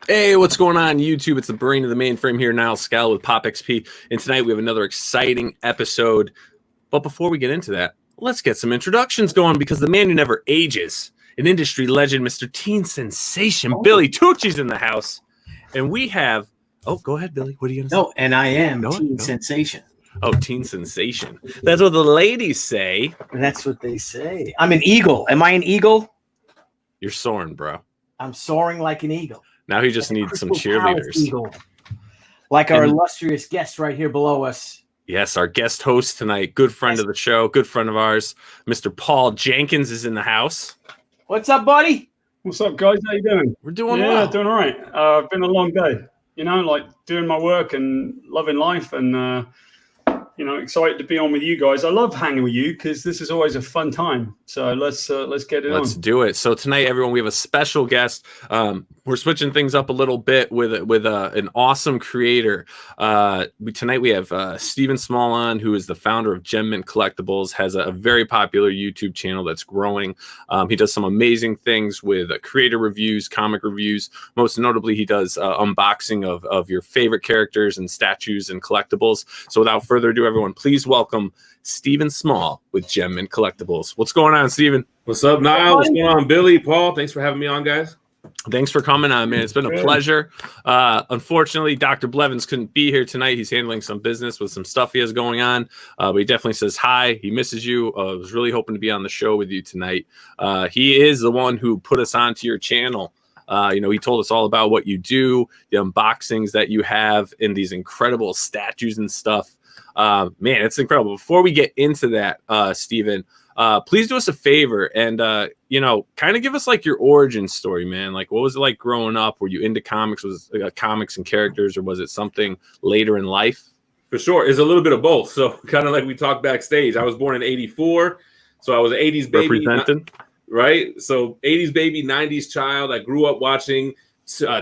Hey, what's going on, YouTube? It's the brain of the mainframe here, Nile Scala with POPXP. And tonight we have another exciting episode. But before we get into that, let's get some introductions going because the man who never ages, an industry legend, Mr. Teen Sensation, Billy TUCCI'S in the house. And we have, go ahead, Billy. What are you going to say? No, and I am Teen Sensation. Oh, Teen Sensation. That's what the ladies say. That's what they say. I'm an eagle. Am I an eagle? You're soaring, bro. I'm soaring like an eagle. Now he just needs some cheerleaders. Eagle. Like our illustrious guest right here below us. Yes, our guest host tonight, good friend of the show, good friend of ours, Mr. Paul Jenkins is in the house. What's up, buddy? What's up, guys? How you doing? We're doing well. Yeah, doing all right. Been a long day, like doing my work and loving life and, excited to be on with you guys. I love hanging with you because this is always a fun time. So let's get it on. Let's do it. So tonight, everyone, we have a special guest. We're switching things up a little bit with an awesome creator. Tonight we have Stephen Small on, who is the founder of Gem and Collectibles, has a very popular YouTube channel that's growing. He does some amazing things with creator reviews, comic reviews. Most notably, he does unboxing of your favorite characters and statues and collectibles. So without further ado, everyone, please welcome Stephen Small with Gem and Collectibles. What's going on, Stephen? What's up, Niall? What's going on, Billy, Paul? Thanks for having me on, guys. Thanks for coming on, man. It's been a pleasure. Unfortunately, Dr. Blevins couldn't be here tonight. He's handling some business with some stuff he has going on. But he definitely says hi. He misses you. I was really hoping to be on the show with you tonight. He is the one who put us onto your channel. He told us all about what you do, the unboxings that you have, and these incredible statues and stuff. Man, it's incredible. Before we get into that, Stephen, please do us a favor and, kind of give us like your origin story, man. Like, what was it like growing up? Were you into comics? Was it comics and characters, or was it something later in life? For sure. It's a little bit of both. So kind of like we talked backstage, I was born in 84. So I was an 80s baby. Representing. Right. So 80s baby, 90s child. I grew up watching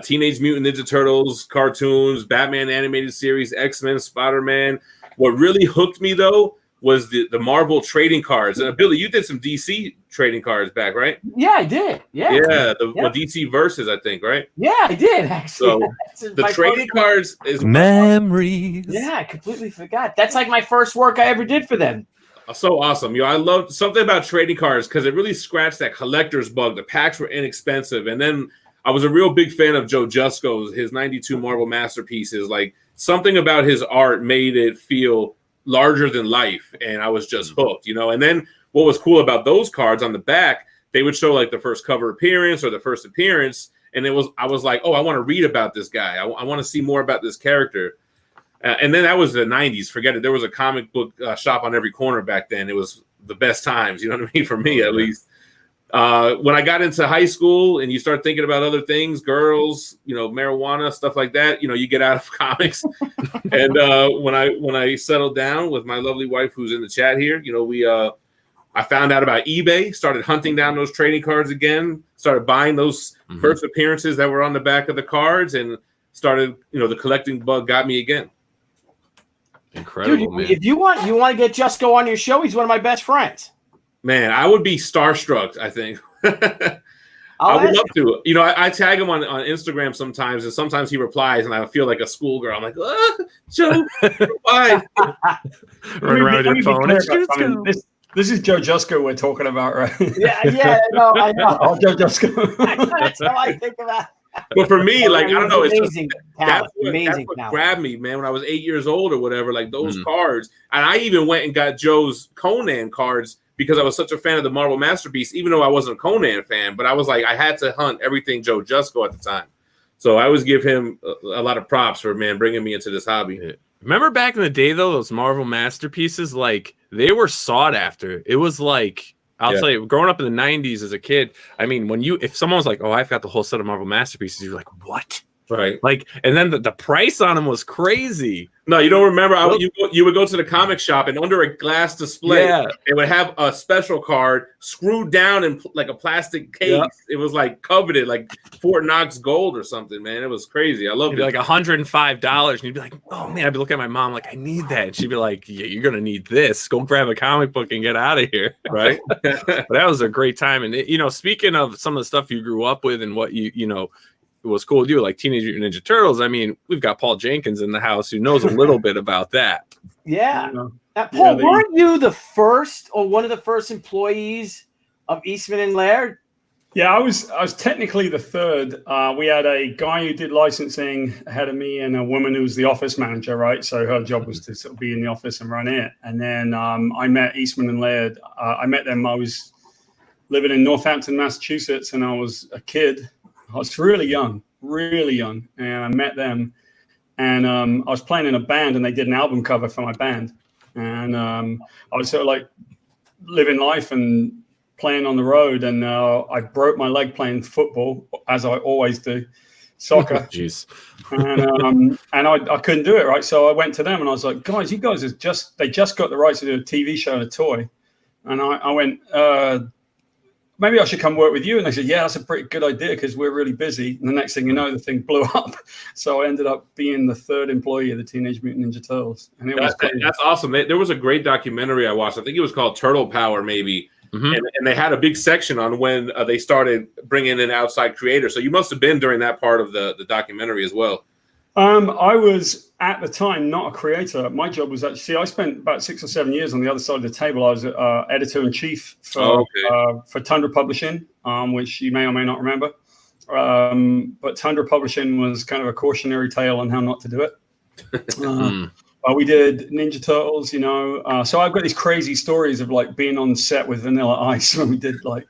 Teenage Mutant Ninja Turtles, cartoons, Batman animated series, X-Men, Spider-Man. What really hooked me, though, was the Marvel trading cards. And Billy, you did some DC trading cards back, right? Yeah, I did. Yeah. Yeah, the DC Versus, I think, right? Yeah, I did, actually. So the trading cards is memories. Yeah, I completely forgot. That's like my first work I ever did for them. So awesome. I loved something about trading cards because it really scratched that collector's bug. The packs were inexpensive. And then I was a real big fan of Joe Jusko's, his 92 Marvel masterpieces. Like, something about his art made it feel larger than life, and I was just hooked, And then what was cool about those cards on the back, they would show like the first cover appearance or the first appearance, and I was like, oh, I want to read about this guy. I want to see more about this character. And then that was the 90s. Forget it. There was a comic book shop on every corner back then. It was the best times, you know what I mean? For me, at least. When I got into high school and you start thinking about other things, girls, marijuana, stuff like that, you get out of comics. And when I settled down with my lovely wife, who's in the chat here, I found out about eBay, started hunting down those trading cards again, started buying those first appearances that were on the back of the cards, and started, the collecting bug got me again. Incredible, dude, man. If you want to get Jusko on your show, he's one of my best friends. Man, I would be starstruck, I think. I would love to. I tag him on Instagram sometimes, and sometimes he replies, and I feel like a schoolgirl. I'm like, Joe, bye. Run around your phone. This is Joe Jusko we're talking about, right? Yeah, no, I know. Oh, Joe Jusko. That's how I think about it. But for me, like, I don't know, it's amazing that's what grabbed me, man, when I was 8 years old or whatever, like those cards. And I even went and got Joe's Conan cards because I was such a fan of the Marvel Masterpiece, even though I wasn't a Conan fan. But I was like, I had to hunt everything Joe Jusko at the time. So I always give him a lot of props for, bringing me into this hobby. Yeah. Remember back in the day, though, those Marvel Masterpieces, like, they were sought after. It was like, I'll tell you, growing up in the 90s as a kid, I mean, if someone was like, oh, I've got the whole set of Marvel Masterpieces, you're like, what? Right. Like, and then the price on them was crazy. No, you don't remember. You would go to the comic shop, and under a glass display, they would have a special card screwed down in like a plastic case. Yep. It was like coveted, like Fort Knox gold or something, man. It was crazy. I loved it. Like $105, and you'd be like, oh, man. I'd be looking at my mom like, I need that. And she'd be like, yeah, you're going to need this. Go grab a comic book and get out of here. Right. But that was a great time. And, speaking of some of the stuff you grew up with and what was cool with you, like Teenage Mutant Ninja Turtles. I mean, we've got Paul Jenkins in the house who knows a little bit about that. Yeah. Now, Paul, weren't you the first or one of the first employees of Eastman and Laird? Yeah, I was technically the third. We had a guy who did licensing ahead of me and a woman who was the office manager, right? So her job was to sort of be in the office and run it. And then I met Eastman and Laird. I met them. I was living in Northampton, Massachusetts, and I was a kid. I was really young, and I met them. And I was playing in a band, and they did an album cover for my band. And I was sort of like living life and playing on the road, and I broke my leg playing football, as I always do, soccer. Jeez. And I couldn't do it, right? So I went to them and I was like, guys, you guys they just got the rights to do a TV show and a toy. And I went, maybe I should come work with you. And they said, yeah, that's a pretty good idea because we're really busy. And the next thing you know, the thing blew up. So I ended up being the third employee of the Teenage Mutant Ninja Turtles. And that's awesome. There was a great documentary I watched. I think it was called Turtle Power, maybe. Mm-hmm. And they had a big section on when they started bringing in outside creators. So you must have been during that part of the documentary as well. I was at the time not a creator. My job was actually, I spent about 6 or 7 years on the other side of the table. I was editor-in-chief for Tundra Publishing, which you may or may not remember. But Tundra Publishing was kind of a cautionary tale on how not to do it. We did Ninja Turtles, so I've got these crazy stories of like being on set with Vanilla Ice when we did like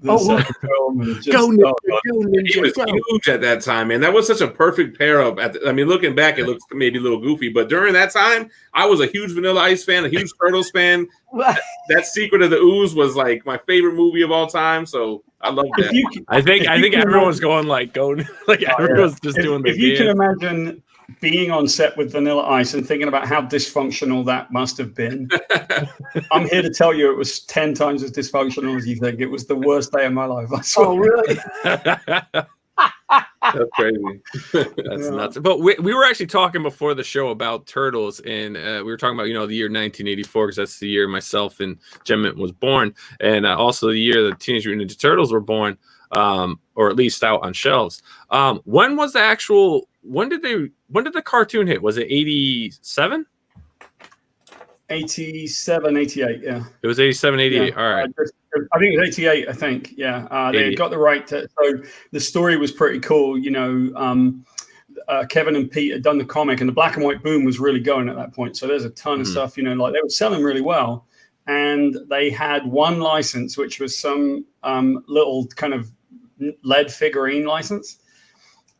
the second film. And just, go Ninja, he was huge at that time, man. That was such a perfect pair up. Looking back, it looks maybe a little goofy, but during that time, I was a huge Vanilla Ice fan, a huge Turtles fan. That Secret of the Ooze was like my favorite movie of all time, so I love that. I think everyone's going everyone's just doing the. If you can imagine being on set with Vanilla Ice and thinking about how dysfunctional that must have been, I'm here to tell you it was 10 times as dysfunctional as you think. It was the worst day of my life. I swear. Oh, really? That's crazy. That's nuts. But we were actually talking before the show about Turtles, and we were talking about, the year 1984, because that's the year myself and Gem was born, and also the year the Teenage Mutant Ninja Turtles were born, or at least out on shelves. When was the actual... When did the cartoon hit? Was it 87? 87, 88, yeah. It was 87, 88. Yeah. All right. I think it was 88, I think. Yeah. They got the right to, so the story was pretty cool. Kevin and Pete had done the comic, and the black and white boom was really going at that point. So there's a ton of stuff, like they were selling really well. And they had one license, which was some little kind of lead figurine license.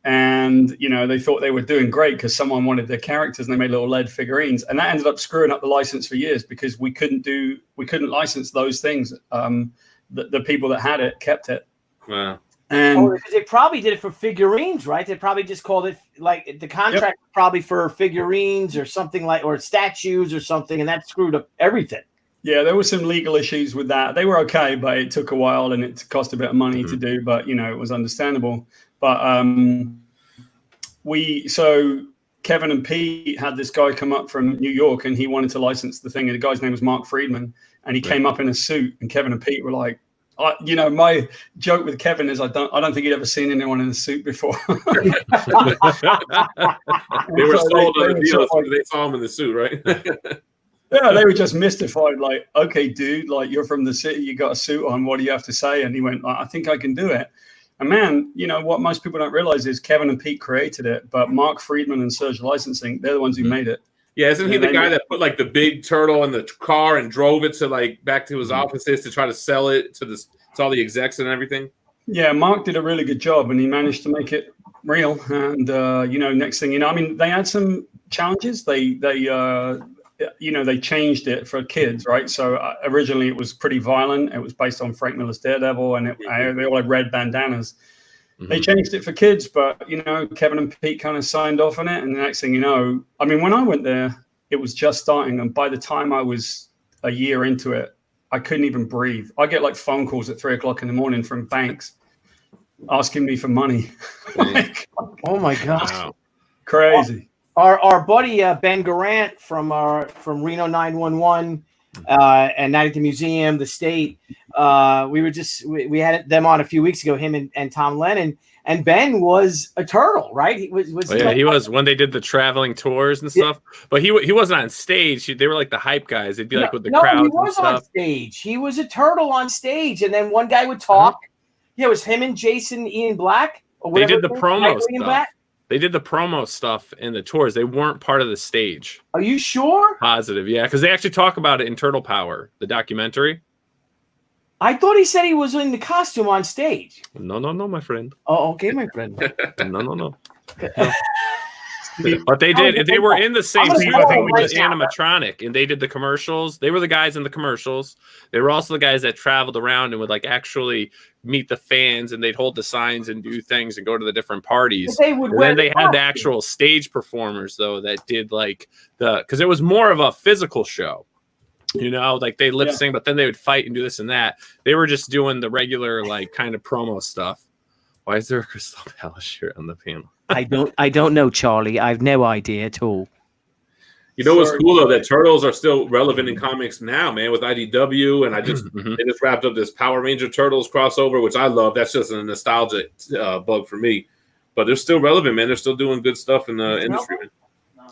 And, they thought they were doing great because someone wanted their characters and they made little lead figurines. And that ended up screwing up the license for years because we couldn't license those things. The people that had it kept it. Wow. And because they probably did it for figurines, right? They probably just called it like the contract probably for figurines or something or statues or something. And that screwed up everything. Yeah, there were some legal issues with that. They were okay, but it took a while and it cost a bit of money to do. But, it was understandable. But so Kevin and Pete had this guy come up from New York and he wanted to license the thing. And the guy's name was Mark Friedman. And he came up in a suit. And Kevin and Pete were like, my joke with Kevin is I don't think he'd ever seen anyone in a suit before. They were sold on the deal. So they saw him in the suit, right? Yeah, they were just mystified. Like, okay, dude, like you're from the city, you got a suit on. What do you have to say? And he went, I think I can do it. And man, what most people don't realize is Kevin and Pete created it, but Mark Friedman and Surge Licensing, they're the ones who made it. Yeah, isn't he the guy that put like the big turtle in the car and drove it to back to his offices to try to sell it to all the execs and everything? Yeah, Mark did a really good job and he managed to make it real. And next thing they had some challenges. They changed it for kids, right? So originally it was pretty violent. It was based on Frank Miller's Daredevil, and they all had red bandanas. Mm-hmm. They changed it for kids, but, Kevin and Pete kind of signed off on it. And the next thing when I went there, it was just starting. And by the time I was a year into it, I couldn't even breathe. I get like phone calls at 3:00 in the morning from banks asking me for money. Oh my gosh. Wow. Crazy. Our buddy Ben Garant from Reno 911 and Night at the Museum, the State. We had them on a few weeks ago, him and Tom Lennon, and Ben was a turtle, right? He was. He was when they did the traveling tours and stuff. But he wasn't on stage. They were like the hype guys. They'd be like with the crowd. He was on stage. He was a turtle on stage, and then one guy would talk. Yeah, it was him and Jason Ian Black. They did the promo stuff. They did the promo stuff in the tours. They weren't part of the stage. Are you sure? Positive, yeah, because they actually talk about it in Turtle Power, the documentary. I thought he said he was in the costume on stage. No, my friend. Oh, okay, my friend. No. But they did. They were in the same thing with animatronic, and they did the commercials. They were the guys in the commercials. They were also the guys that traveled around and would like actually meet the fans, and they'd hold the signs and do things and go to the different parties. And then they had the actual stage performers though that did like because it was more of a physical show. You know, like they lip sync, but then they would fight and do this and that. They were just doing the regular like kind of promo stuff. Why is there a Crystal Palace shirt on the panel? I don't know, Charlie. I have no idea at all. You know what's cool though? That turtles are still relevant in comics now, man. With IDW, and they just wrapped up this Power Ranger Turtles crossover, which I love. That's just a nostalgia bug for me, but they're still relevant, man. They're still doing good stuff in the industry. Man.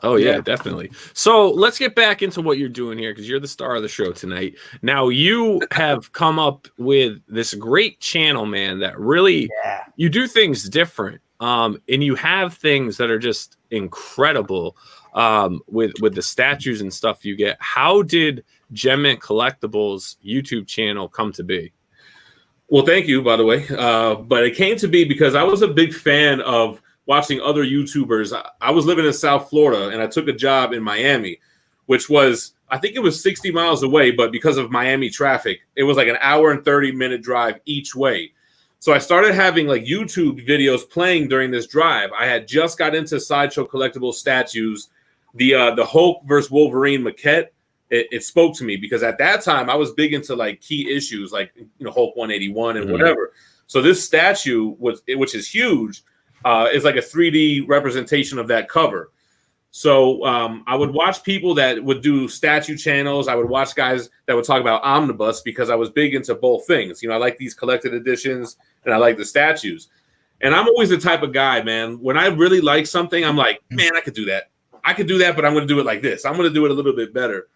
Oh yeah, definitely. So let's get back into what you're doing here because you're the star of the show tonight. Now you have come up with this great channel, man. That really you do things different. And you have things that are just incredible with the statues and stuff you get. How did Gem and Collectibles YouTube channel come to be? Well, thank you, by the way. But it came to be because I was a big fan of watching other YouTubers. I was living in South Florida, and I took a job in Miami, which was, I think it was 60 miles away, but because of Miami traffic, it was like an hour and 30-minute drive each way. So I started having like YouTube videos playing during this drive. I had just got into Sideshow Collectibles statues. The Hulk versus Wolverine maquette, it spoke to me because at that time I was big into like key issues like Hulk 181 and whatever. So this statue, which is huge, is like a 3D representation of that cover. So I would watch people that would do statue channels. I would watch guys that would talk about omnibus because I was big into both things. I like these collected editions and I like the statues. And I'm always the type of guy, man, when I really like something, I'm like, man, I could do that. I could do that, but I'm going to do it like this. I'm going to do it a little bit better.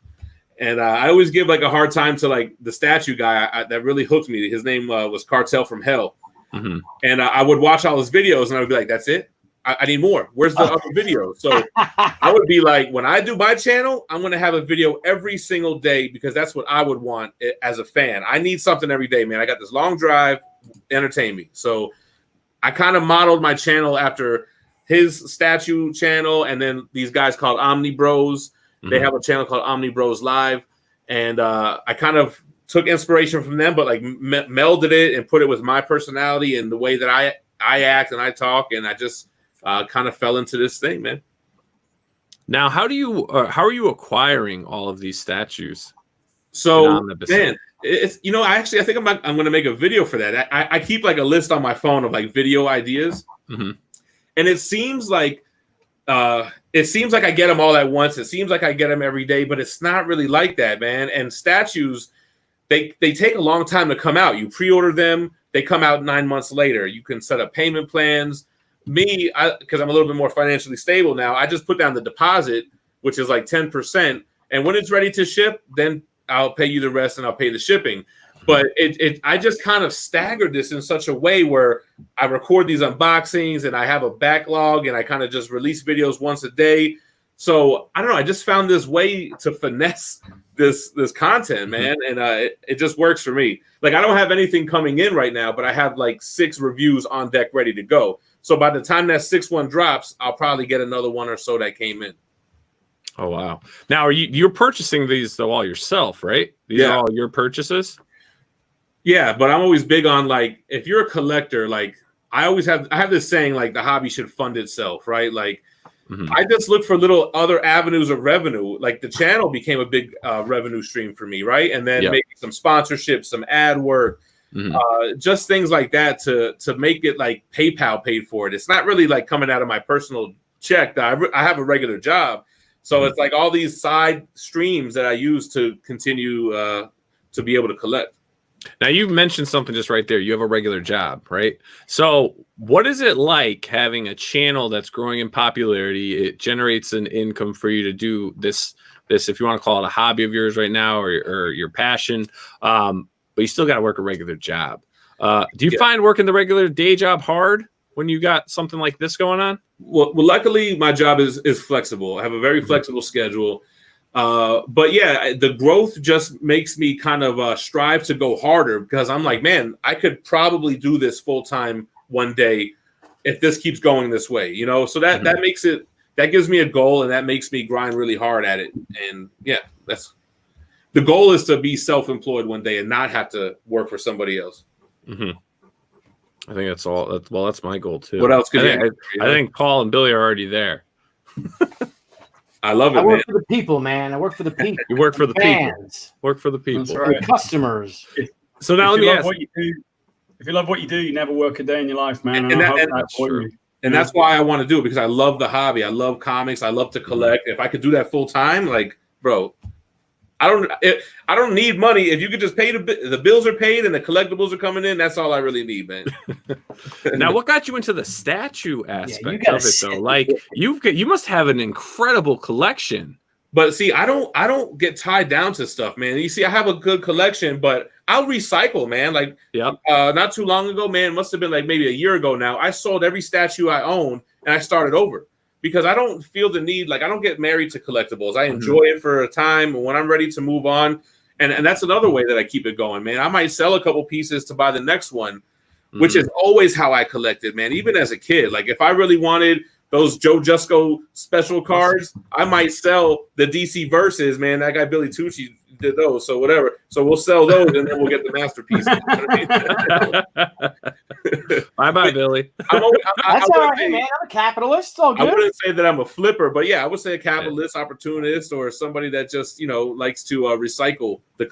And I always give like a hard time to like the statue guy that really hooked me. His name was Cartel from Hell. And I would watch all his videos and I would be like, that's it. I need more. Where's the other video? So I would be like, when I do my channel, I'm going to have a video every single day because that's what I would want as a fan. I need something every day, man. I got this long drive, entertain me. So I kind of modeled my channel after his statue channel. And then these guys called Omni Bros. They have a channel called Omni Bros Live. And I kind of took inspiration from them, but like melded it and put it with my personality and the way that I act and I talk. And I just kind of fell into this thing, man. Now, how are you acquiring all of these statues? So, man, it's I think I'm going to make a video for that. I keep like a list on my phone of like video ideas, and it seems like I get them all at once. It seems like I get them every day, but it's not really like that, man. And statues, they take a long time to come out. You pre-order them, they come out 9 months later. You can set up payment plans. Me, because I'm a little bit more financially stable now, I just put down the deposit, which is like 10%. And when it's ready to ship, then I'll pay you the rest and I'll pay the shipping. But I just kind of staggered this in such a way where I record these unboxings and I have a backlog and I kind of just release videos once a day. So I don't know. I just found this way to finesse this content, man. And it just works for me. Like I don't have anything coming in right now, but I have like 6 reviews on deck ready to go. So by the time that 6th one drops, I'll probably get another one or so that came in. Oh, wow. Now, you're purchasing these though all yourself, right? These are all your purchases? Yeah, but I'm always big on like, if you're a collector, like I have this saying, like the hobby should fund itself, right? Like I just look for little other avenues of revenue. Like the channel became a big revenue stream for me, right? And then maybe some sponsorships, some ad work, just things like that to make it like PayPal paid for it. It's not really like coming out of my personal check. I have a regular job. So it's like all these side streams that I use to continue to be able to collect. Now you mentioned something just right there. You have a regular job, right? So what is it like having a channel that's growing in popularity? It generates an income for you to do this, if you want to call it a hobby of yours right now, or your passion. But you still got to work a regular job. Do you find working the regular day job hard when you got something like this going on? Well, luckily my job is flexible. I have a very flexible schedule. But yeah, the growth just makes me kind of strive to go harder, because I'm like, man, I could probably do this full time one day if this keeps going this way, you know? So that makes it, that gives me a goal, and that makes me grind really hard at it. And yeah, that's the goal, is to be self-employed one day and not have to work for somebody else. Mm-hmm. I think that's all. That's my goal too. What else? I think Paul and Billy are already there. I love it. I work for the people, man. I work for the people. You work for the fans. people. Work for the people. That's right. The customers. So now let me ask. If you love what you do, you never work a day in your life, man. And that's why I want to do it, because I love the hobby. I love comics. I love to collect. If I could do that full time, like, bro, I don't need money. If you could just pay the bills are paid and the collectibles are coming in, that's all I really need, man. Now, what got you into the statue aspect of it, though? Like, you must have an incredible collection. But see, I don't get tied down to stuff, man. You see, I have a good collection, but I'll recycle, man. Like, not too long ago, man, must have been like maybe a year ago now, I sold every statue I own and I started over, because I don't feel the need. Like, I don't get married to collectibles. I enjoy it for a time, and when I'm ready to move on, and that's another way that I keep it going, man. I might sell a couple pieces to buy the next one, which is always how I collected, man. Even as a kid, like if I really wanted those Joe Jusko special cards, I might sell the DC Versus, man. That guy Billy Tucci did those, so whatever. So we'll sell those, and then we'll get the masterpieces. Bye, Billy. That's all right, man. I'm a capitalist. It's all good. I wouldn't say that I'm a flipper, but yeah, I would say a capitalist, opportunist, or somebody that just likes to recycle the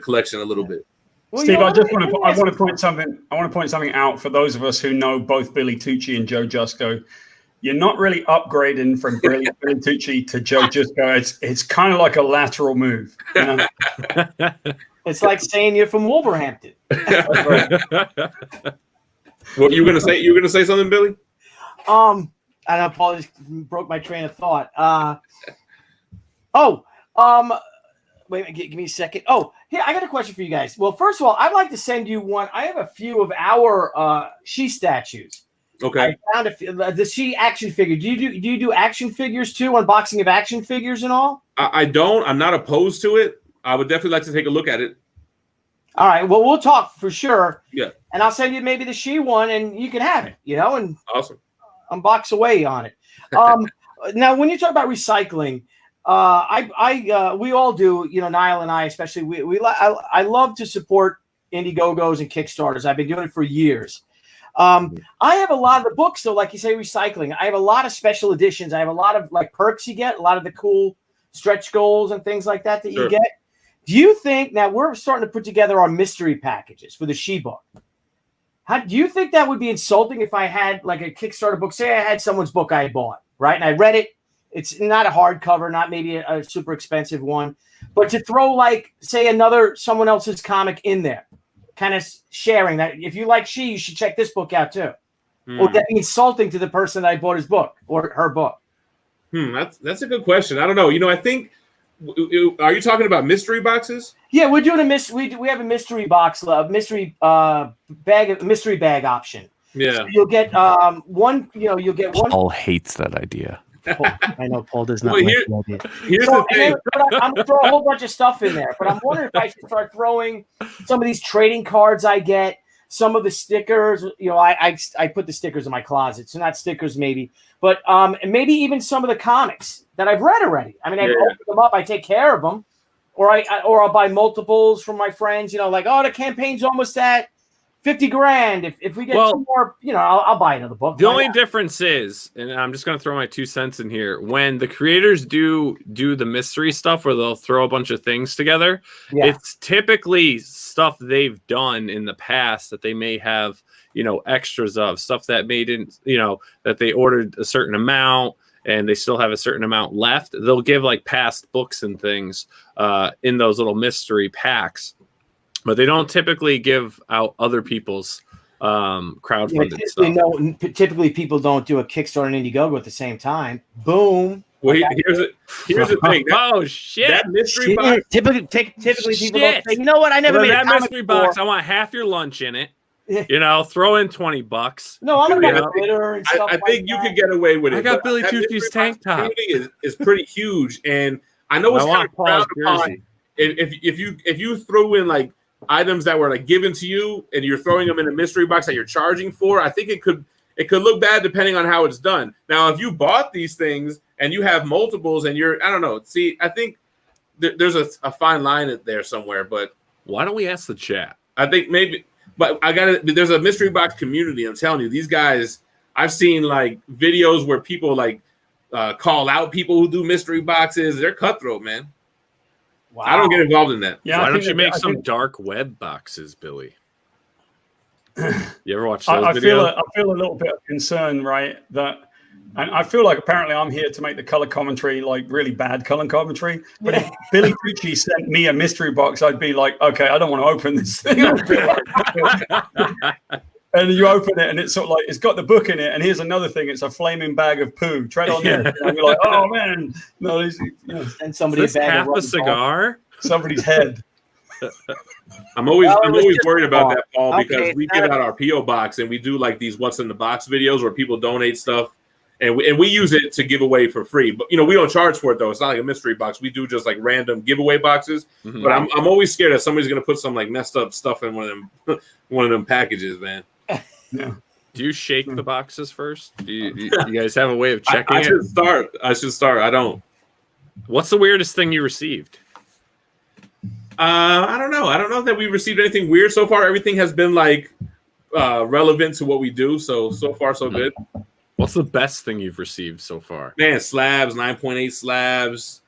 collection a little bit. Well, Steve, I want to point something out for those of us who know both Billy Tucci and Joe Jusko. You're not really upgrading from Billy Tucci to Joe Jusko. It's kind of like a lateral move. You know? It's like saying you're from Wolverhampton. What you gonna say? You were gonna say something, Billy? I know Paul just broke my train of thought. Wait, give me a second. Oh, here, I got a question for you guys. Well, first of all, I'd like to send you one. I have a few of our she statues. Okay. I found the she action figure. Do you do action figures too? Unboxing of action figures and all? I don't. I'm not opposed to it. I would definitely like to take a look at it. All right. Well, we'll talk for sure. Yeah. And I'll send you maybe the she one, and you can have it. And awesome. Unbox away on it. Now, when you talk about recycling, we all do. Nile and I especially. I love to support Indiegogos and Kickstarters. I've been doing it for years. I have a lot of the books, though, like you say, recycling. I have a lot of special editions. I have a lot of perks you get, a lot of the cool stretch goals and things like that you get. Do you think, now we're starting to put together our mystery packages for the she book. Do you think that would be insulting if I had like a Kickstarter book? Say I had someone's book I bought, right? And I read it. It's not a hardcover, not maybe a super expensive one, but to throw say someone else's comic in there. Kind of sharing that if you like you should check this book out too. Or would that be insulting to the person that I bought his book or her book? That's a good question. I don't know. I think, are you talking about mystery boxes? Yeah, we're doing we have a mystery box, mystery bag option. Yeah. So you'll get one. You'll get one. Paul hates that idea. I know Paul does not like it. Here's the thing. I'm gonna throw a whole bunch of stuff in there, but I'm wondering if I should start throwing some of these trading cards I get, some of the stickers. I put the stickers in my closet, so not stickers maybe, but maybe even some of the comics that I've read already. I mean, I open them up, I take care of them, or I'll buy multiples from my friends. The campaign's almost at $50,000. If we get two more, I'll buy another book. The only difference is, and I'm just going to throw my 2 cents in here, when the creators do the mystery stuff where they'll throw a bunch of things together, it's typically stuff they've done in the past that they may have, extras of, stuff that that they ordered a certain amount and they still have a certain amount left. They'll give past books and things in those little mystery packs. but they don't typically give out other people's crowdfunded stuff. Typically people don't do a Kickstarter and Indiegogo at the same time. Boom. Well, here's the thing. Oh shit! That mystery box. Typically people don't say, you know what? I never made that a mystery box. I want half your lunch in it. Yeah. You know, throw in $20. No, I'm gonna buy glitter and stuff. I think you could get away with it. I got Billy Tucci's tank top. Is pretty huge, and I know it's kind of frowned upon. If you throw in like items that were like given to you, and you're throwing them in a mystery box that you're charging for, I think it could look bad depending on how it's done. Now, if you bought these things and you have multiples, and I don't know. See, I think there's a fine line there somewhere, but why don't we ask the chat? I think maybe. But there's a mystery box community. I'm telling you, these guys, I've seen like videos where people like call out people who do mystery boxes. They're cutthroat, man. Wow. I don't get involved in that. Yeah, why don't you make some dark web boxes, Billy? You ever watch those videos? I feel a little bit of concern, right? And I feel like apparently I'm here to make the color commentary, like really bad color commentary. But if Billy Tucci sent me a mystery box, I'd be like, okay, I don't want to open this thing. And you open it, and it's sort of like it's got the book in it. And here's another thing: it's a flaming bag of poo. Tread on this. And you're like, oh man, no, send somebody a bag half a cigar, somebody's head. I'm always worried about that, Paul, because we give out our PO box and we do like these what's in the box videos where people donate stuff. And we use it to give away for free, but we don't charge for it though. It's not like a mystery box. We do just like random giveaway boxes. Mm-hmm. But I'm always scared that somebody's gonna put some like messed up stuff in one of them packages, man. Yeah. Do you shake the boxes first? Do you guys have a way of checking I should start. I don't. What's the weirdest thing you received? I don't know. I don't know that we received anything weird so far. Everything has been like relevant to what we do. So far so good. What's the best thing you've received so far? Man, slabs, 9.8 slabs.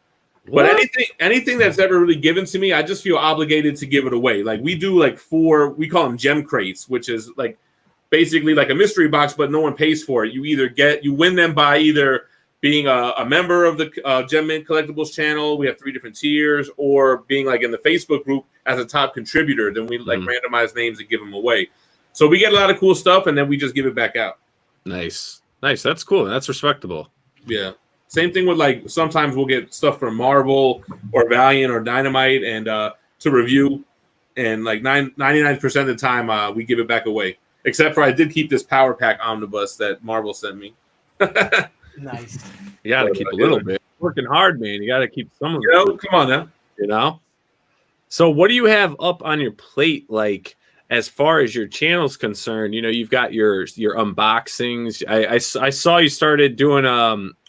What? But anything that's ever really given to me, I just feel obligated to give it away. Like we do like we call them gem crates, which is like basically like a mystery box, but no one pays for it. You win them by either being a member of the Gem and Collectibles channel. We have 3 different tiers, or being like in the Facebook group as a top contributor. Then we like randomize names and give them away. So we get a lot of cool stuff, and then we just give it back out. Nice. That's cool. That's respectable. Yeah. Same thing with like sometimes we'll get stuff from Marvel or Valiant or Dynamite and to review, and like 99% of the time we give it back away. Except for I did keep this Power Pack omnibus that Marvel sent me. Nice. You got to keep a little bit. Working hard, man. You got to keep some of it. Come on now. So what do you have up on your plate, like as far as your channel's concerned? You've got your unboxings. I saw you started doing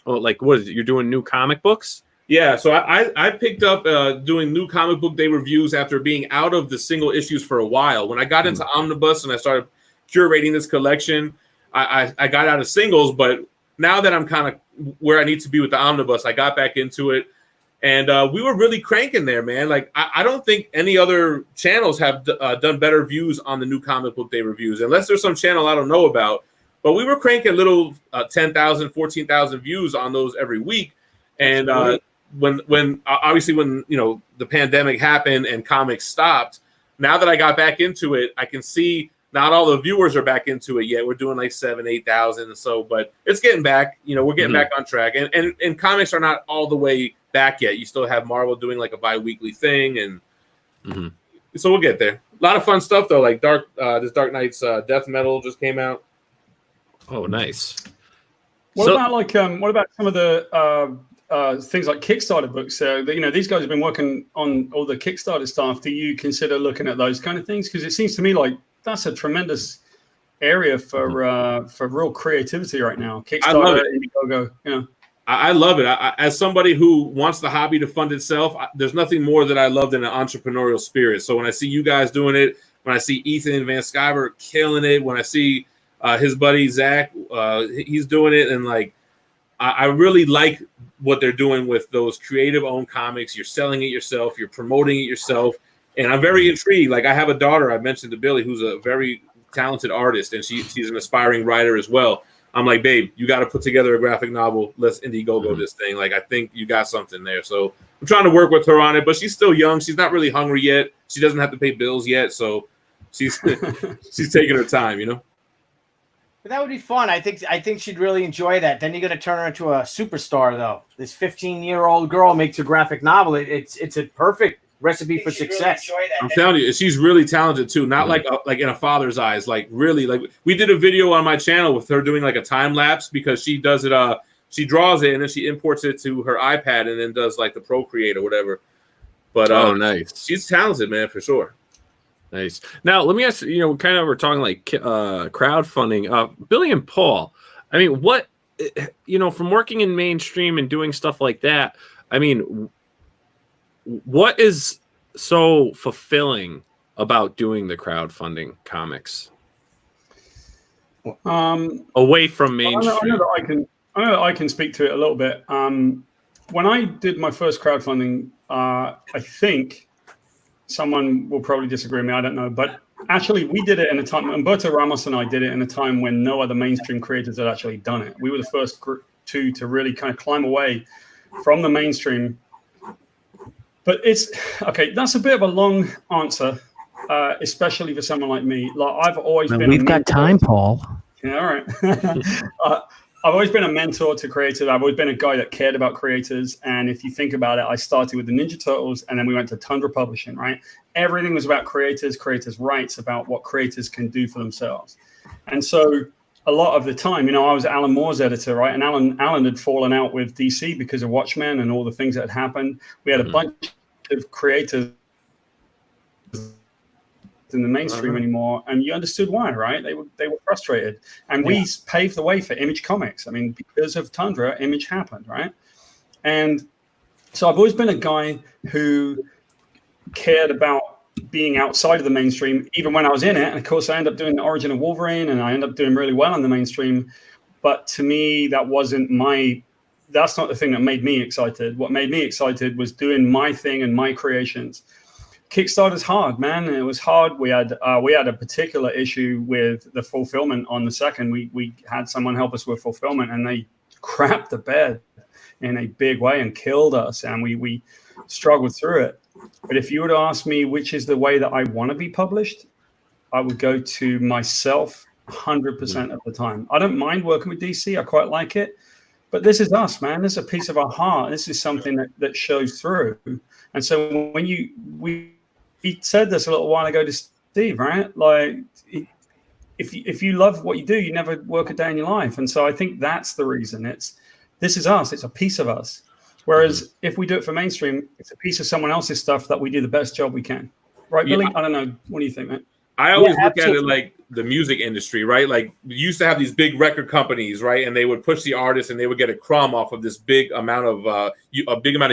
like what is it? You're doing new comic books? Yeah, so I picked up doing new comic book day reviews after being out of the single issues for a while. When I got into Omnibus and I started curating this collection, I got out of singles, but now that I'm kind of where I need to be with the Omnibus, I got back into it. And we were really cranking there, man. Like, I don't think any other channels have done better views on the new comic book day reviews, unless there's some channel I don't know about. But we were cranking little 10,000, 14,000 views on those every week. And when the pandemic happened and comics stopped, now that I got back into it, I can see not all the viewers are back into it yet. We're doing like 7,000, 8,000 or so, but it's getting back. We're getting back on track. And comics are not all the way back yet. You still have Marvel doing like a bi-weekly thing, and so we'll get there. A lot of fun stuff though, like this Dark Knight's Death Metal just came out. Oh, nice. What about some of the things like Kickstarter books? These guys have been working on all the Kickstarter stuff. Do you consider looking at those kind of things? Because it seems to me like that's a tremendous area for real creativity right now. Kickstarter, Indiegogo, I love it. As somebody who wants the hobby to fund itself, there's nothing more that I love than an entrepreneurial spirit. So when I see you guys doing it, when I see Ethan and Van Sciver killing it, when I see his buddy Zach, he's doing it, and like I really like what they're doing with those creative-owned comics. You're selling it yourself, you're promoting it yourself, and I'm very intrigued. Like I have a daughter, I mentioned to Billy, who's a very talented artist, and she's an aspiring writer as well. I'm like, babe, you got to put together a graphic novel. Let's Indiegogo this thing. Like, I think you got something there. So I'm trying to work with her on it, but she's still young. She's not really hungry yet. She doesn't have to pay bills yet. So she's she's taking her time, you know? But that would be fun. I think she'd really enjoy that. Then you're going to turn her into a superstar, though. This 15-year-old girl makes a graphic novel. It's a perfect recipe for success. Really I'm telling you, she's really talented too. Not like in a father's eyes, like really. Like we did a video on my channel with her doing like a time lapse because she does it. She draws it and then she imports it to her iPad and then does like the Procreate or whatever. But nice. She's talented, man, for sure. Nice. Now, let me ask you, kind of we're talking like crowdfunding. Billy and Paul, I mean, what, from working in mainstream and doing stuff like that, I mean, what is so fulfilling about doing the crowdfunding comics? Away from mainstream. I know that I can speak to it a little bit. When I did my first crowdfunding, I think someone will probably disagree with me. I don't know. But actually, we did it in a time, Humberto Ramos and I did it in a time when no other mainstream creators had actually done it. We were the first two to really kind of climb away from the mainstream. But that's a bit of a long answer, especially for someone like me. Like I've always been. We've got time, Paul. Yeah, all right. I've always been a mentor to creators. I've always been a guy that cared about creators. And if you think about it, I started with the Ninja Turtles and then we went to Tundra Publishing, right? Everything was about creators' rights, about what creators can do for themselves. And so a lot of the time, I was Alan Moore's editor, right? And Alan had fallen out with DC because of Watchmen and all the things that had happened. We had a bunch of creators in the mainstream anymore, and you understood why, right? They were frustrated, and we paved the way for Image Comics. I mean, because of Tundra, Image happened, right? And so I've always been a guy who cared about being outside of the mainstream, even when I was in it. And of course, I ended up doing the Origin of Wolverine, and I ended up doing really well in the mainstream. But to me, that's not the thing that made me excited. What made me excited was doing my thing and my creations. Kickstarter's hard, man. It was hard. We had a particular issue with the fulfillment on the second. We had someone help us with fulfillment, and they crapped the bed in a big way and killed us. And we struggled through it. But if you were to ask me which is the way that I want to be published, I would go to myself 100% of the time. I don't mind working with DC. I quite like it. But this is us, man. This is a piece of our heart. This is something that shows through. And so when he said this a little while ago to Steve, right? Like, if you love what you do, you never work a day in your life. And so I think that's the reason. This is us. It's a piece of us. Whereas if we do it for mainstream, it's a piece of someone else's stuff that we do the best job we can. Right, Billy? I don't know. What do you think, man? I always look at it like the music industry, right? Like we used to have these big record companies, right? And they would push the artists and they would get a crumb off of this big amount of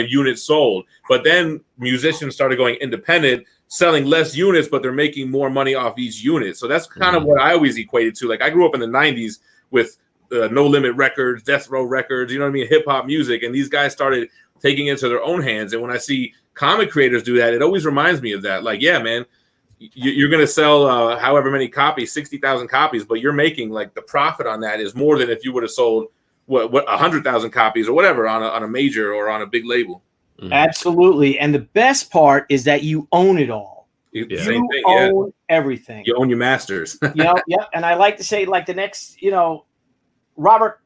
units sold. But then musicians started going independent, selling less units, but they're making more money off each unit. So that's kind of what I always equated to. Like I grew up in the 90s with No Limit Records, Death Row Records, you know what I mean? Hip hop music. And these guys started taking it into their own hands. And when I see comic creators do that, it always reminds me of that. Like, yeah, man, you're going to sell however many copies, 60,000 copies, but you're making like the profit on that is more than if you would have sold what 100,000 copies or whatever on a major or on a big label. Absolutely. And the best part is that you own it all. You own everything. You own your masters. And I like to say, like the next, Robert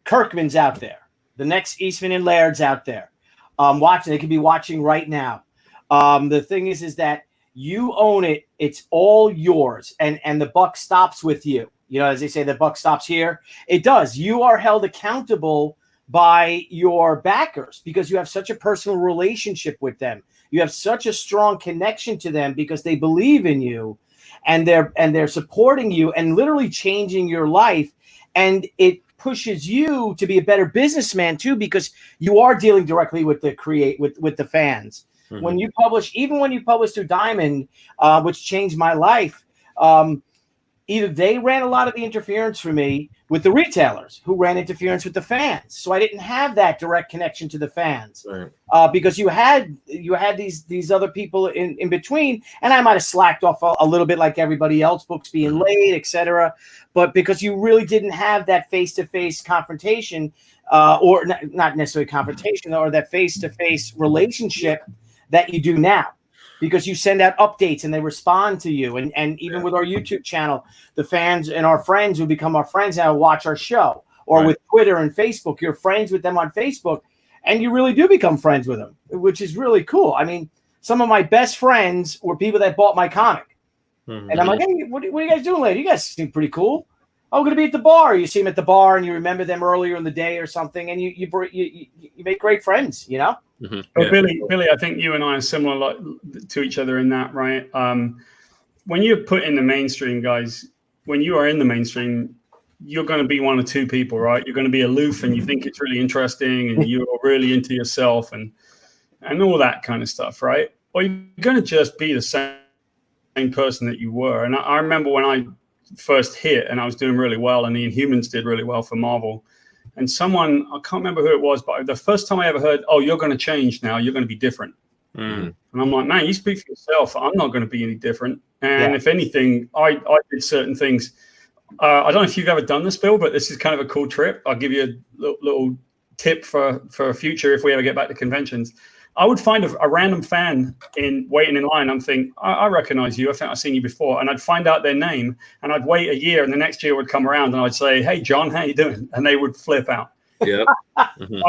Kirkman's out there. The next Eastman and Laird's out there. Watching. They could be watching right now. The thing is that you own it. It's all yours. And the buck stops with you. As they say, the buck stops here. It does. You are held accountable by your backers because you have such a personal relationship with them. You have such a strong connection to them because they believe in you and they're supporting you and literally changing your life. And it pushes you to be a better businessman too, because you are dealing directly with the fans. Mm-hmm. When you publish through Diamond, which changed my life, either they ran a lot of the interference for me with the retailers who ran interference with the fans. So I didn't have that direct connection to the fans, right. Because you had these other people in between, and I might have slacked off a little bit like everybody else, books being late, etc. But because you really didn't have that face-to-face confrontation, or not necessarily confrontation, or that face-to-face relationship that you do now. Because you send out updates and they respond to you. And even with our YouTube channel, the fans and our friends who become our friends now watch our show. Or with Twitter and Facebook, you're friends with them on Facebook. And you really do become friends with them, which is really cool. I mean, some of my best friends were people that bought my comic. Mm-hmm. And I'm like, hey, what are you guys doing later? You guys seem pretty cool. Oh, we're going to be at the bar. You see them at the bar and you remember them earlier in the day or something. And you make great friends, you know? Mm-hmm. But Billy, I think you and I are similar to each other in that, right? When you're put in the mainstream, guys, when you are in the mainstream, you're going to be one or two people, right? You're going to be aloof and you think it's really interesting and you're really into yourself and all that kind of stuff, right? Or you're going to just be the same person that you were. And I remember when I first hit and I was doing really well and the Inhumans did really well for Marvel. And someone, I can't remember who it was, but the first time I ever heard, oh, you're going to change now. You're going to be different. Mm. And I'm like, man, you speak for yourself. I'm not going to be any different. And if anything, I did certain things. I don't know if you've ever done this, Bill, but this is kind of a cool trip. I'll give you a little tip for a future if we ever get back to conventions. I would find a random fan waiting in line. I'm thinking, I recognize you. I think I've seen you before. And I'd find out their name and I'd wait a year and the next year would come around and I'd say, hey, John, how you doing? And they would flip out. Yeah. Mm-hmm.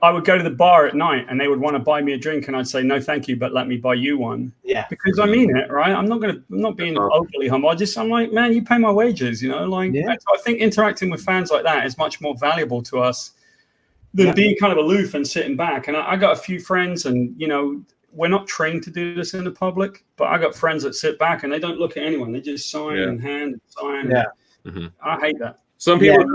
I would go to the bar at night and they would want to buy me a drink and I'd say, no, thank you, but let me buy you one. Yeah. Because I mean it, right? I'm not being overly humble. I'm like, man, you pay my wages, you know? Like, so I think interacting with fans like that is much more valuable to us than being kind of aloof and sitting back. And I got a few friends and, you know, we're not trained to do this in the public, but I got friends that sit back and they don't look at anyone. They just sign and hand and sign. Yeah. Mm-hmm. I hate that. Some people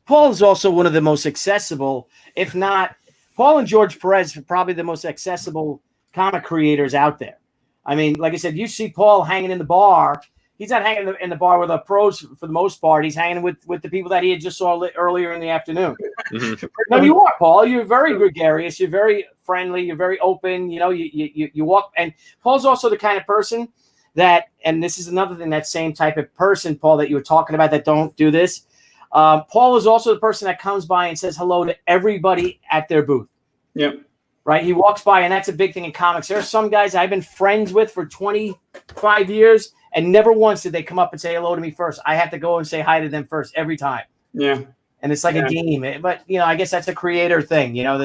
Paul's also one of the most accessible, if not Paul and George Perez are probably the most accessible comic creators out there. I mean, like I said, you see Paul hanging in the bar. He's not hanging in the bar with the pros for the most part. He's hanging with the people that he had just saw earlier in the afternoon. Mm-hmm. No, you are, Paul. You're very gregarious. You're very friendly. You're very open. You know, you walk. And Paul's also the kind of person that, and this is another thing, that same type of person, Paul, that you were talking about that don't do this. Paul is also the person that comes by and says hello to everybody at their booth. Yep. Right? He walks by, and that's a big thing in comics. There are some guys I've been friends with for 25 years, and never once did they come up and say hello to me first. I have to go and say hi to them first every time. Yeah. And it's like a game. But, you know, I guess that's a creator thing. You know,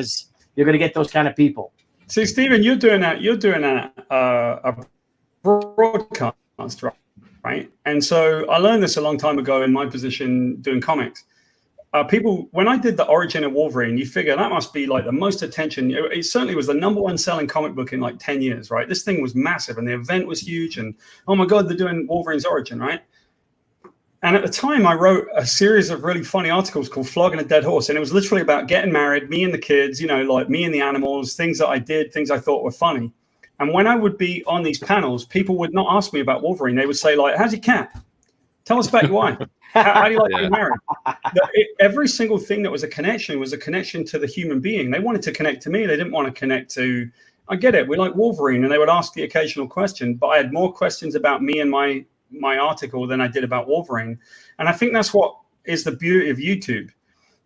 you're going to get those kind of people. See, Stephen, you're doing a broadcast, right? And so I learned this a long time ago in my position doing comics. People, when I did the origin of Wolverine, you figure that must be like the most attention. It certainly was the #1 selling comic book in like 10 years, right? This thing was massive and the event was huge. And oh my God, they're doing Wolverine's origin, right? And at the time, I wrote a series of really funny articles called Flogging a Dead Horse. And it was literally about getting married, me and the kids, you know, like me and the animals, things that I did, things I thought were funny. And when I would be on these panels, people would not ask me about Wolverine. They would say, like, how's your cat? Tell us about your wife. How do you like being married? Every single thing that was a connection to the human being. They wanted to connect to me. They didn't want to connect to, I get it, we like Wolverine. And they would ask the occasional question. But I had more questions about me and my article than I did about Wolverine. And I think that's what is the beauty of YouTube.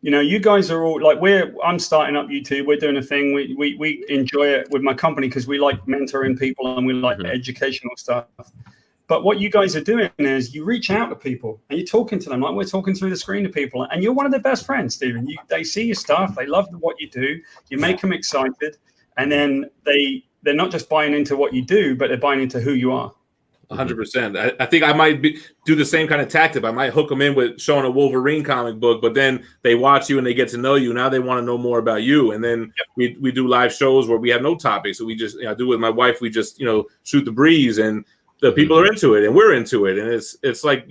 You know, you guys are all like, I'm starting up YouTube. We're doing a thing. We enjoy it with my company because we like mentoring people and we like educational stuff. But what you guys are doing is you reach out to people and you're talking to them like we're talking through the screen to people. And you're one of their best friends, Stephen. They see your stuff. They love what you do. You make them excited. And then they're not just buying into what you do, but they're buying into who you are. 100%. I think I might do the same kind of tactic. I might hook them in with showing a Wolverine comic book, but then they watch you and they get to know you. Now they want to know more about you. And then we do live shows where we have no topic. So we just, I do with my wife, we just, shoot the breeze and the people are into it and we're into it. And it's like,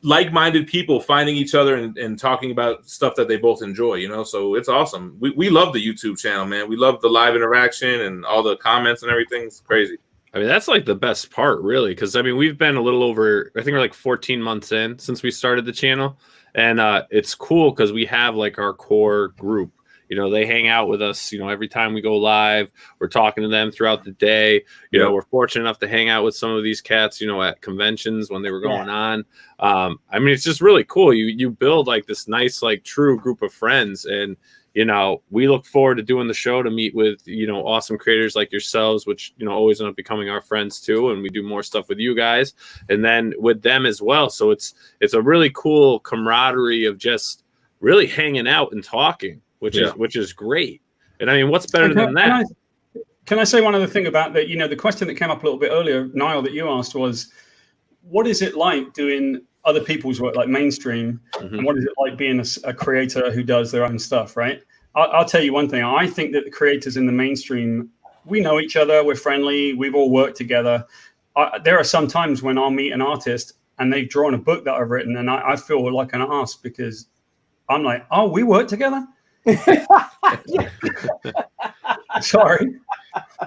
like-minded people finding each other and talking about stuff that they both enjoy, so it's awesome. We love the YouTube channel, man. We love the live interaction and all the comments and everything. It's crazy. I mean, that's like the best part, really, because I mean, we've been a little over, I think we're like 14 months in since we started the channel. And it's cool because we have like our core group. You know, they hang out with us, you know, every time we go live. We're talking to them throughout the day. You know, we're fortunate enough to hang out with some of these cats, you know, at conventions when they were going on. I mean, it's just really cool. You build like this nice, like true group of friends. And, you know, we look forward to doing the show to meet with, you know, awesome creators like yourselves, which, you know, always end up becoming our friends too. And we do more stuff with you guys and then with them as well. So it's a really cool camaraderie of just really hanging out and talking. Which is great. And I mean, what's better than that? Can I say one other thing about that? You know, the question that came up a little bit earlier, Nile, that you asked was, what is it like doing other people's work, like mainstream? And what is it like being a creator who does their own stuff, right? I'll tell you one thing. I think that the creators in the mainstream, we know each other, we're friendly, we've all worked together. There are some times when I'll meet an artist and they've drawn a book that I've written and I feel like an ass because I'm like, oh, we work together? Sorry.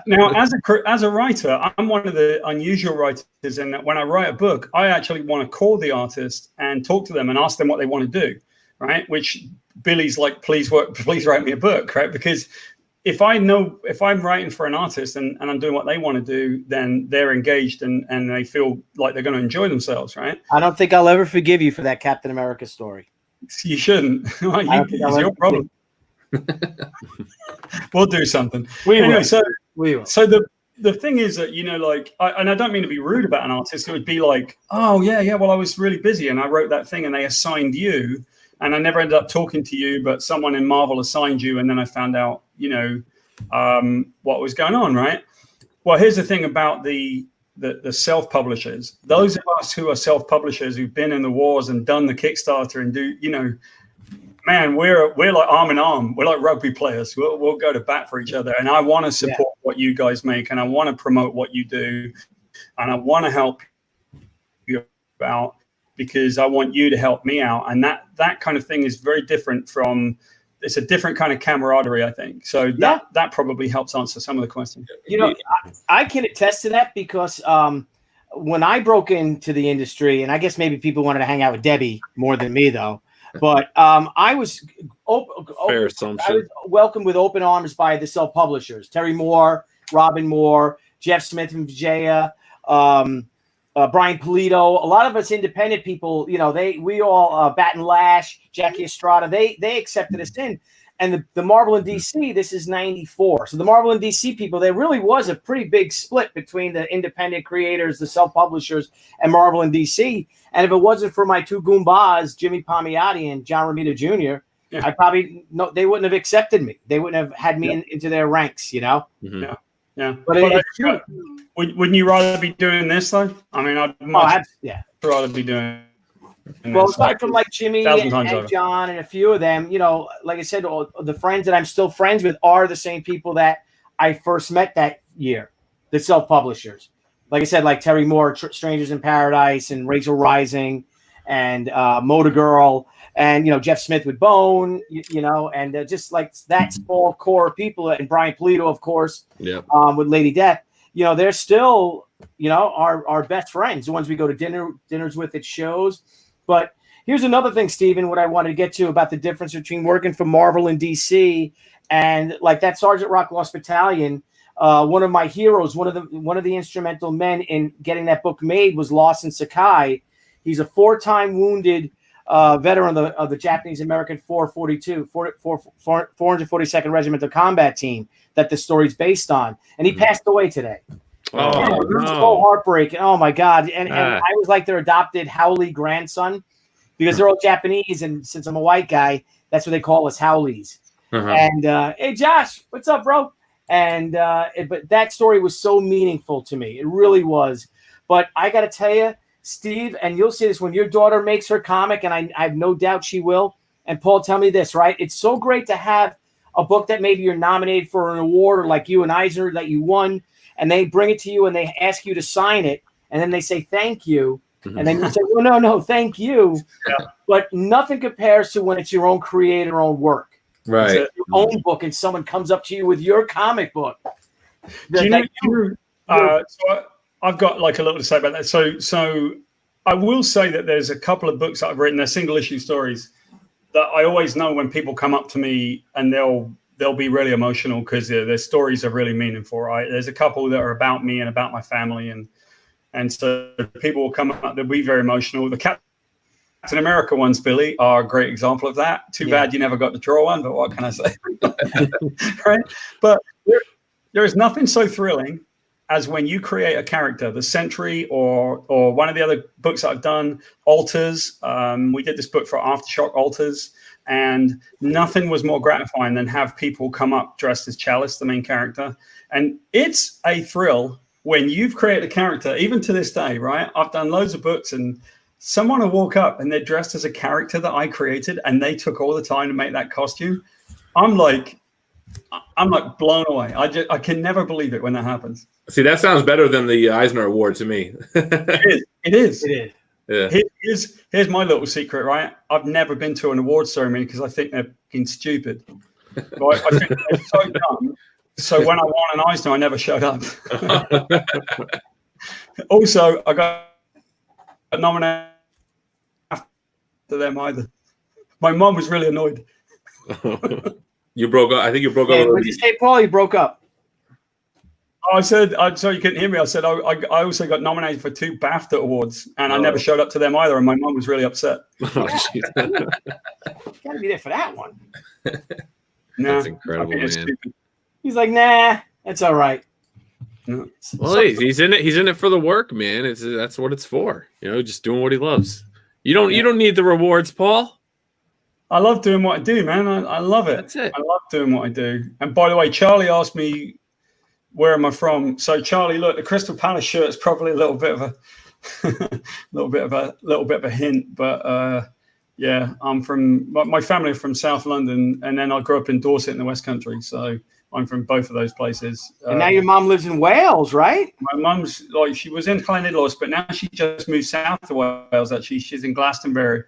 Now, as a writer, I'm one of the unusual writers in that when I write a book, I actually want to call the artist and talk to them and ask them what they want to do, right? Which Billy's like, please write me a book, right? Because if I'm writing for an artist and I'm doing what they want to do, then they're engaged and they feel like they're going to enjoy themselves, right? I don't think I'll ever forgive you for that Captain America story. You shouldn't. It's your problem. We'll do something. So the thing is that, you know, like, and I don't mean to be rude about an artist. It would be like, oh yeah, well, I was really busy and I wrote that thing and they assigned you and I never ended up talking to you, but someone in Marvel assigned you and then I found out, you know, what was going on, right? Well, here's the thing about the self-publishers. Those of us who are self-publishers who've been in the wars and done the Kickstarter and do, you know, man, we're like arm in arm. We're like rugby players. We'll go to bat for each other. And I want to support what you guys make, and I want to promote what you do, and I want to help you out because I want you to help me out. And that kind of thing is very different from. It's a different kind of camaraderie, I think. So that probably helps answer some of the questions. You know, I can attest to that because when I broke into the industry, and I guess maybe people wanted to hang out with Debbie more than me, though. But I was fair assumption. I was welcomed with open arms by the self-publishers: Terry Moore, Robin Moore, Jeff Smith from Vijaya, Brian Polito. A lot of us independent people, you know, we all Bat and Lash, Jackie Estrada. They accepted us in. And the Marvel and DC, this is 94. So the Marvel and DC people, there really was a pretty big split between the independent creators, the self-publishers, and Marvel and DC. And if it wasn't for my two Goombas, Jimmy Palmiotti and John Romita Jr., I probably they wouldn't have accepted me. They wouldn't have had me into their ranks, you know? Mm-hmm. Yeah. But wouldn't you rather be doing this, though? I mean, I'd much rather be doing. Well, aside from like Jimmy and John and a few of them, you know, like I said, all the friends that I'm still friends with are the same people that I first met that year, the self-publishers. Like I said, like Terry Moore, Strangers in Paradise, and Rachel Rising, and Motor Girl, and, you know, Jeff Smith with Bone, you know, and just like that small core of people, and Brian Polito, of course, with Lady Death. You know, they're still, you know, our best friends, the ones we go to dinners with at shows. But here's another thing, Stephen, what I wanted to get to about the difference between working for Marvel and DC and like that Sergeant Rock Lost Battalion. One of my heroes, one of the instrumental men in getting that book made was Lawson Sakai. He's a 4-time wounded veteran of the Japanese American 442nd Regimental Combat Team that the story's based on. And he passed away today. Oh, it was so heartbreaking. Oh my God. And I was like their adopted Howley grandson because they're all Japanese. And since I'm a white guy, that's what they call us, Howleys. And hey, Josh, what's up, bro? And but that story was so meaningful to me. It really was. But I got to tell you, Steve, and you'll see this when your daughter makes her comic, and I have no doubt she will. And Paul, tell me this, right? It's so great to have a book that maybe you're nominated for an award, or like you and Eisner that you won, and they bring it to you and they ask you to sign it, and then they say thank you, and then you say, well, no, thank you. But nothing compares to when it's your own creator, own work. Right. It's your own book, and someone comes up to you with your comic book. Do So I've got like a little to say about that. So I will say that there's a couple of books that I've written. They're single issue stories that I always know when people come up to me and they'll be really emotional because their stories are really meaningful, right? There's a couple that are about me and about my family, and so people will come up, they'll be very emotional. The Captain America ones, Billy, are a great example of that. Too bad you never got to draw one, but what can I say? Right? But there is nothing so thrilling as when you create a character, the Sentry or one of the other books that I've done, Alters. We did this book for Aftershock Alters, and nothing was more gratifying than have people come up dressed as Chalice, the main character. And it's a thrill when you've created a character, even to this day, right? I've done loads of books, and someone will walk up and they're dressed as a character that I created, and they took all the time to make that costume. I'm like blown away. I can never believe it when that happens. See, that sounds better than the Eisner Award to me. It is. Yeah. Here's my little secret, right? I've never been to an award ceremony because I think they're fucking stupid. Right? I think they're so dumb. So when I won an Eisner, I never showed up. Also, I got nominated after them either. My mom was really annoyed. You broke up. I think you broke up. What did you say, Paul? You broke up. I said, I'm sorry you couldn't hear me. I said, I also got nominated for 2 BAFTA awards, and I never showed up to them either, and my mom was really upset. Oh, Gotta be there for that one. That's incredible, man. Stupid. He's like, nah, that's all right. No. Well, he's in it. He's in it for the work, man. That's what it's for. Just doing what he loves. You don't need the rewards, Paul. I love doing what I do, man. I love it. That's it. I love doing what I do. And by the way, Charlie asked me, where am I from? So Charlie, look, the Crystal Palace shirt is probably a little bit of a little bit of a hint, but yeah, I'm from my family are from South London, and then I grew up in Dorset in the West Country, so I'm from both of those places. And now your mom lives in Wales, right? My mum's she was in Llanidloes, but now she just moved south to Wales. Actually, she's in Glastonbury,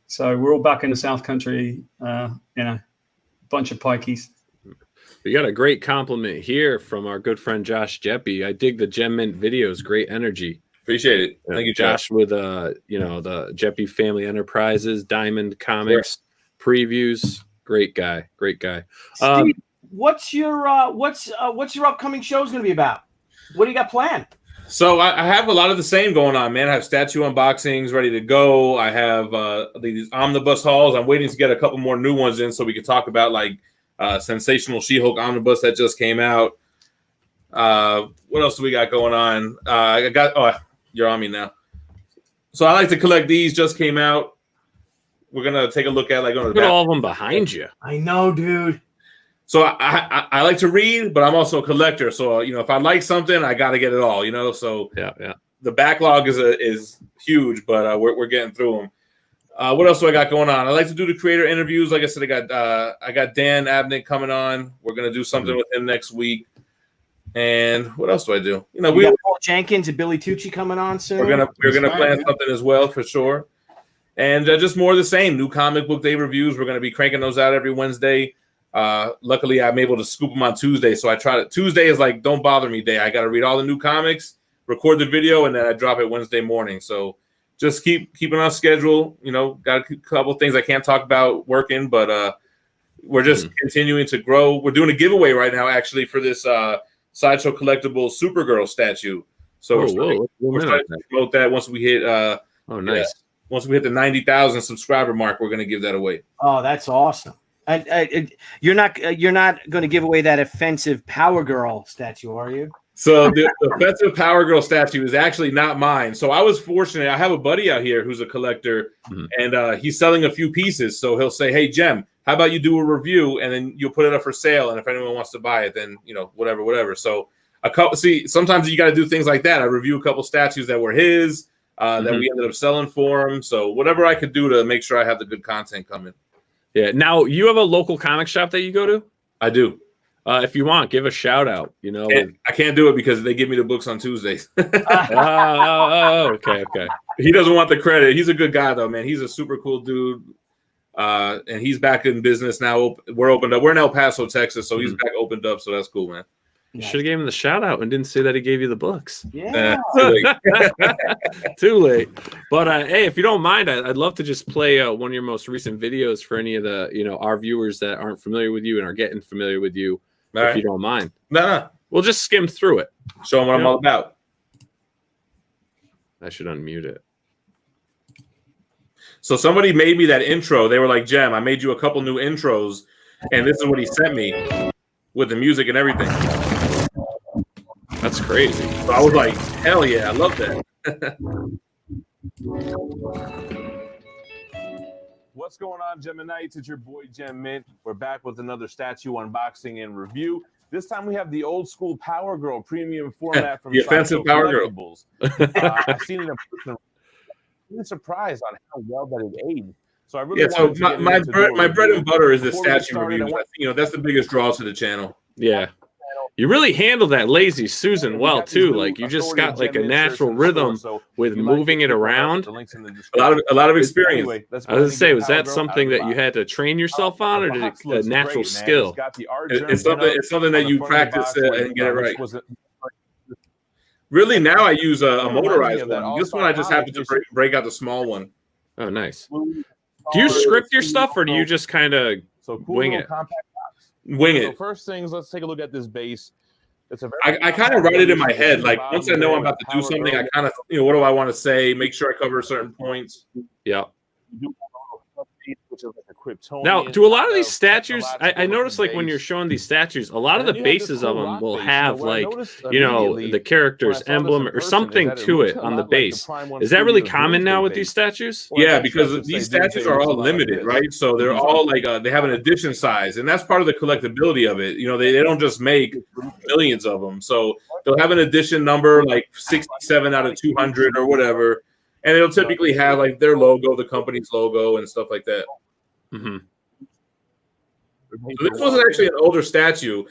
so we're all back in the South Country. Bunch of pikeys. We got a great compliment here from our good friend Josh Jeppy. I dig the Gem Mint videos. Great energy. Appreciate it. Thank you, Josh. With the Jeppy Family Enterprises, Diamond Comics, previews. Great guy. Steve, what's your upcoming show's going to be about? What do you got planned? So I have a lot of the same going on, man. I have statue unboxings ready to go. I have these omnibus hauls. I'm waiting to get a couple more new ones in so we can talk about Sensational She-Hulk omnibus that just came out. What else do we got going on? You're on me now. So I like to collect these. Just came out. We're gonna take a look at look at all of them behind you. I know, dude. So I like to read, but I'm also a collector. So if I like something, I got to get it all. So yeah. The backlog is huge, but we're getting through them. What else do I got going on? I like to do the creator interviews. Like I said, I got Dan Abnett coming on. We're gonna do something with him next week. And what else do I do? We got Paul Jenkins and Billy Tucci coming on soon. We're gonna plan something as well for sure. And just more of the same. New comic book day reviews. We're gonna be cranking those out every Wednesday. Luckily, I'm able to scoop them on Tuesday. So I try to. Tuesday is like don't bother me day. I got to read all the new comics, record the video, and then I drop it Wednesday morning. So just keeping on schedule. Got a couple things I can't talk about working, but we're just continuing to grow. We're doing a giveaway right now, actually, for this Sideshow Collectibles Supergirl statue. So we're trying to promote that once we hit. Nice. Once we hit the 90,000 subscriber mark, we're going to give that away. Oh, that's awesome. You're not going to give away that offensive Power Girl statue, are you? So the offensive Power Girl statue is actually not mine. So I was fortunate. I have a buddy out here who's a collector, and he's selling a few pieces. So he'll say, "Hey, Gem, how about you do a review, and then you'll put it up for sale, and if anyone wants to buy it, then whatever." So sometimes you got to do things like that. I review a couple statues that were his that we ended up selling for him. So whatever I could do to make sure I have the good content coming. Yeah. Now you have a local comic shop that you go to? I do. If you want, give a shout out. I can't do it because they give me the books on Tuesdays. Okay. He doesn't want the credit. He's a good guy though, man. He's a super cool dude. And he's back in business now. We're opened up. We're in El Paso, Texas, so he's back opened up. So that's cool, man. You should have gave him the shout out and didn't say that he gave you the books. Yeah. Too late. But hey, if you don't mind, I'd love to just play one of your most recent videos for any of the our viewers that aren't familiar with you and are getting familiar with you. If you don't mind. Nah. We'll just skim through it. Show them what I'm all about. I should unmute it. So somebody made me that intro. They were like, Gem, I made you a couple new intros, and this is what he sent me with the music and everything. That's crazy. So I was like, hell yeah, I love that. What's going on, Geminites? It's your boy Gem Mint. We're back with another statue unboxing and review. This time we have the old school Power Girl premium format from the offensive Power Girl. I've seen it in person. I'm really surprised on how well that it aged. So I really my bread and butter is the statue reviews. That's the biggest draw to the channel. Yeah. You really handled that Lazy Susan well too. Like you just got like a natural rhythm with moving it around. A lot of experience. I was gonna say, was that something that you had to train yourself on, or did it a natural skill? It's something that you practice and get it right. Really, now I use a motorized one. This one I just happen to break out the small one. Oh, nice. Do you script your stuff, or do you just kind of wing it? Wing it. So first things, let's take a look at this base. I kind of write it in my head. Like once I know I'm about to do something, I kind of what do I want to say? Make sure I cover certain points. Yeah. Now, do a lot of these statues? I noticed, like when you're showing these statues, a lot of the bases of them will have like the character's emblem or something to it on the base. Is that really common now with these statues? Yeah, because these statues are all limited, right? So they're all like they have an edition size, and that's part of the collectability of it. They don't just make millions of them, so they'll have an edition number like 67 out of 200 or whatever. And it'll typically have like their logo, the company's logo, and stuff like that. Mm-hmm. So this was actually an older statue.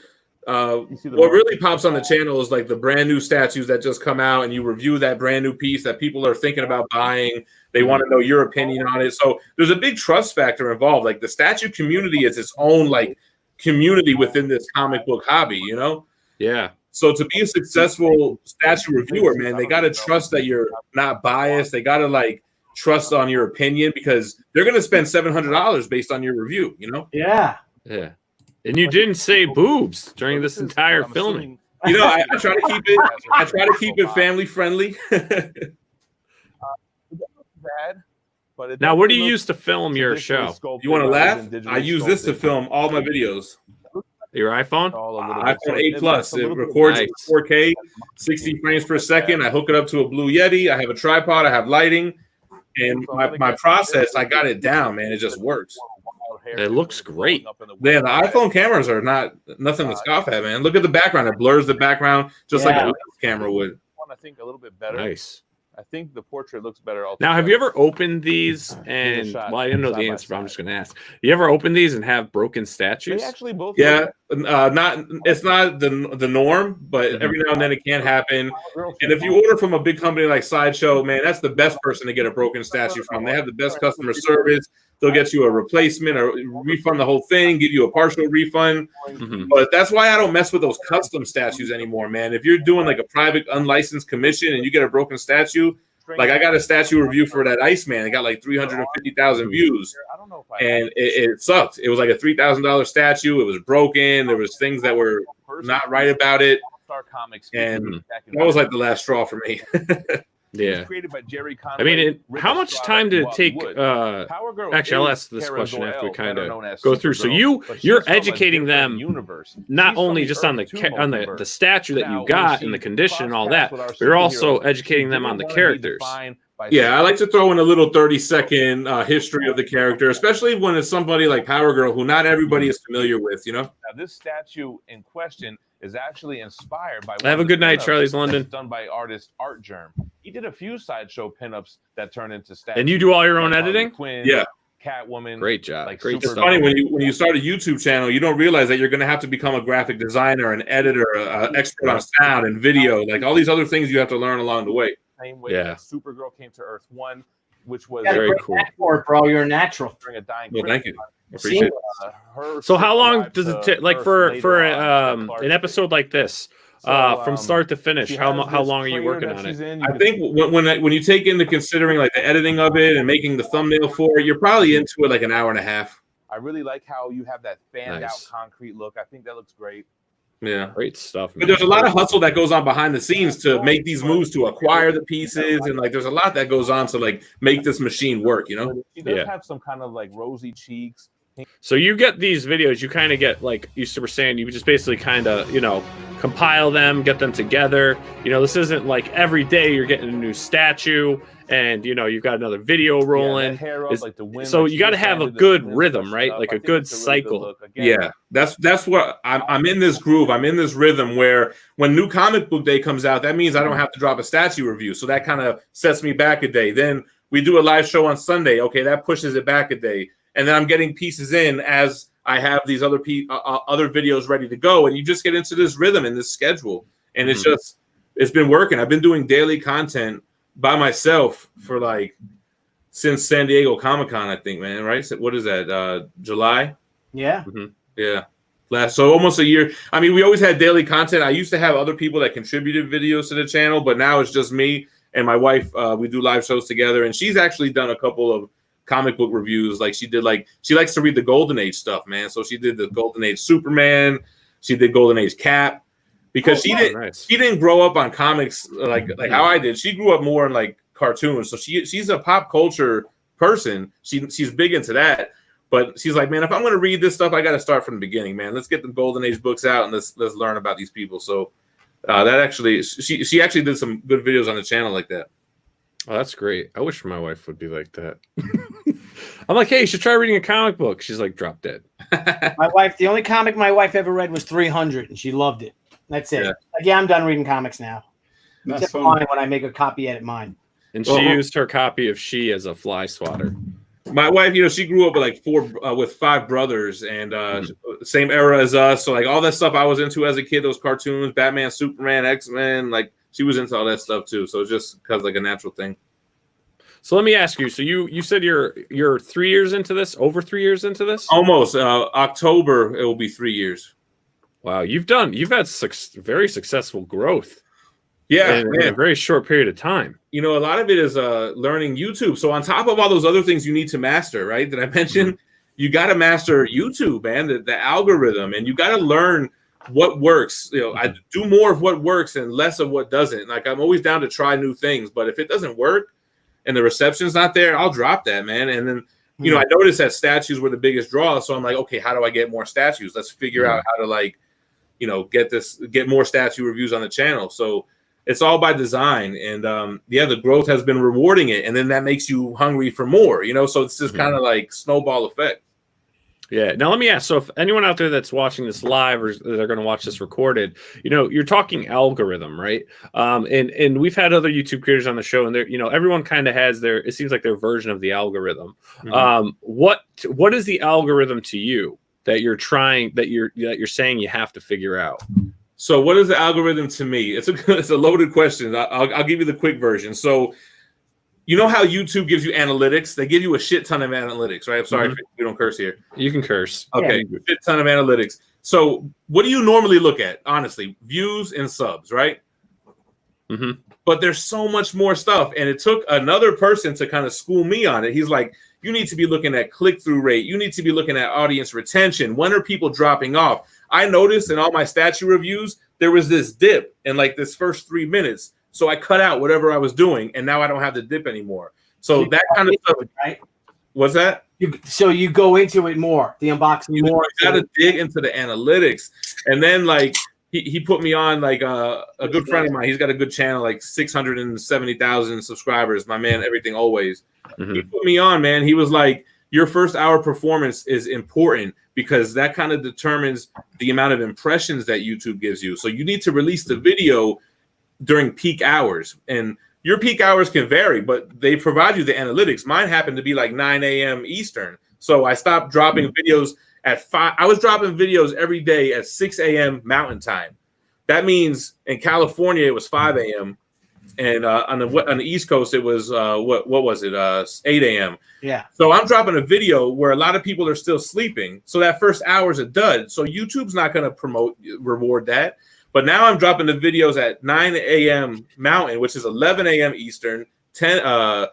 What really pops on the channel is like the brand new statues that just come out, and you review that brand new piece that people are thinking about buying. They want to know your opinion on it. So there's a big trust factor involved. Like the statue community is its own like community within this comic book hobby. Yeah. So to be a successful statue reviewer, man, they got to trust that you're not biased. They got to like trust on your opinion because they're going to spend $700 based on your review, Yeah. Yeah. And you didn't say boobs during this entire filming. I try to keep it. I try to keep it family friendly. Now, what do you use to film your show? You want to laugh? I use this to film all my videos. Your iPhone? iPhone 8 Plus. It records 4K, 60 frames per second. I hook it up to a Blue Yeti. I have a tripod. I have lighting. And my process, I got it down, man. It just works. It looks great. Yeah, the iPhone cameras are nothing to scoff at, man. Look at the background. It blurs the background just like a lens camera would. I think a little bit better. Nice. I think the portrait looks better. Now, have you ever opened these and I didn't know the answer, but I'm just going to ask. You ever opened these and have broken statues? They actually both. Yeah, it's not the norm, but every now and then it can happen. And if you order from a big company like Sideshow, man, that's the best person to get a broken statue from. They have the best customer service. They'll get you a replacement or refund the whole thing, give you a partial refund. Mm-hmm. But that's why I don't mess with those custom statues anymore, man. If you're doing like a private unlicensed commission and you get a broken statue, like I got a statue review for that Iceman. It got like 350,000 views. And it sucked. It was like a $3,000 statue. It was broken. There was things that were not right about it. And that was like the last straw for me. Yeah. I mean, how much time did it take? Actually, I'll ask this question after we kind of go through. So you're educating them not only just on the statue that you got and the condition and all that, but you're also educating them on the characters. Yeah, I like to throw in a little 30-second history of the character, especially when it's somebody like Power Girl, who not everybody is familiar with. Now, this statue in question is actually inspired by. Have a good night, Charlie's London. Done by artist Art Germ. He did a few Sideshow pinups that turn into statues. And you do all your own editing? Quinn, yeah. Catwoman. Great job. Great it's funny when you start a YouTube channel, you don't realize that you're going to have to become a graphic designer, an editor, an expert on sound and video, like all these other things you have to learn along the way. Same way that Supergirl came to Earth 1, which was very cool. For it, bro. You're a natural. During a dying thank you. Appreciate it. So how long does it take, like for an episode like this, from start to finish? How long are you working on it? I think when you take into considering like the editing of it and making the thumbnail for it, you're probably into it like an hour and a half. I really like how you have that fanned out concrete look. I think that looks great. Yeah, great stuff, man. But there's a lot of hustle that goes on behind the scenes to make these moves, to acquire the pieces, and like there's a lot that goes on to like make this machine work, you know. She does have some kind of like rosy cheeks. So you get these videos, you kind of get, like you were saying, you just basically kind of, you know, compile them, get them together. You know, this isn't like every day you're getting a new statue and, you know, you've got another video rolling. So you got to have a good rhythm, right? Like a good cycle. Yeah, that's what I'm in this groove. I'm in this rhythm where when new comic book day comes out, that means I don't have to drop a statue review. So that kind of sets me back a day. Then we do a live show on Sunday. Okay, that pushes it back a day. And then I'm getting pieces in as I have these other videos ready to go. And you just get into this rhythm and this schedule. And it's been working. I've been doing daily content by myself for like since San Diego Comic-Con, I think, man. Right? So what is that? July? Yeah. Yeah. So almost a year. I mean, we always had daily content. I used to have other people that contributed videos to the channel, but now it's just me and my wife. We do live shows together. And she's actually done a couple of comic book reviews. Like she likes to read the Golden Age stuff, man. So she did the Golden Age Superman, she did Golden Age Cap, because she didn't grow up on comics like how I did. She grew up more in like cartoons. So she's a pop culture person. She's big into that. But she's like, man, if I'm going to read this stuff, I got to start from the beginning, man. Let's get the Golden Age books out and let's learn about these people. So that actually, she actually did some good videos on the channel like that. Oh, that's great. I wish my wife would be like that. I'm like, hey, you should try reading a comic book. She's like, drop dead. My wife, the only comic my wife ever read was 300, and she loved it. That's it. Yeah, I'm done reading comics now. That's fine when I make a copy edit mine. And she used her copy of She as a fly swatter. My wife, you know, she grew up with 5 brothers, and same era as us. So like all that stuff I was into as a kid, those cartoons, Batman, Superman, X-Men, like she was into all that stuff too. So just because like a natural thing. So let me ask you. So you said you're 3 years into this, over 3 years into this? Almost. October it will be 3 years. Wow, you've had very successful growth. Yeah, in a very short period of time. You know, a lot of it is learning YouTube. So on top of all those other things you need to master, right? That I mentioned, you got to master YouTube, man, the algorithm, and you got to learn what works. You know, I do more of what works and less of what doesn't. Like I'm always down to try new things, but if it doesn't work and the reception's not there, I'll drop that, man. And then, you know, I noticed that statues were the biggest draw. So I'm like, okay, how do I get more statues? Let's figure out how to like, you know, get more statue reviews on the channel. So it's all by design. And the growth has been rewarding it. And then that makes you hungry for more, you know? So it's just kind of like snowball effect. Yeah. Now let me ask. So if anyone out there that's watching this live or they're going to watch this recorded, you know, you're talking algorithm, right? And we've had other YouTube creators on the show, and they're, you know, everyone kind of has it seems like their version of the algorithm. What is the algorithm to you that you're saying you have to figure out? So what is the algorithm to me? It's a loaded question. I'll give you the quick version. So you know how YouTube gives you analytics? They give you a shit ton of analytics, right? I'm sorry if we don't curse here. You can curse. Okay, a shit ton of analytics. So what do you normally look at? Honestly, views and subs, right? But there's so much more stuff. And it took another person to kind of school me on it. He's like, you need to be looking at click-through rate. You need to be looking at audience retention. When are people dropping off? I noticed in all my statue reviews, there was this dip in like this first 3 minutes. So I cut out whatever I was doing, and now I don't have the dip anymore. So that kind of stuff. Right? What's that? So you go into it more, the unboxing more. You got to dig into the analytics. And then like he put me on like a good friend of mine. He's got a good channel, like 670,000 subscribers. My man, Everything Always. He put me on, man. He was like, your first hour performance is important because that kind of determines the amount of impressions that YouTube gives you. So you need to release the video during peak hours, and your peak hours can vary, but they provide you the analytics. Mine happened to be like 9 a.m. Eastern. So I stopped dropping videos at 5. I was dropping videos every day at 6 a.m. Mountain Time. That means in California, it was 5 a.m. and on the East Coast it was what was it 8 a.m. Yeah. So I'm dropping a video where a lot of people are still sleeping. So that first hour is a dud. So YouTube's not going to reward that. But now I'm dropping the videos at 9 a.m. Mountain, which is 11 a.m. Eastern, 8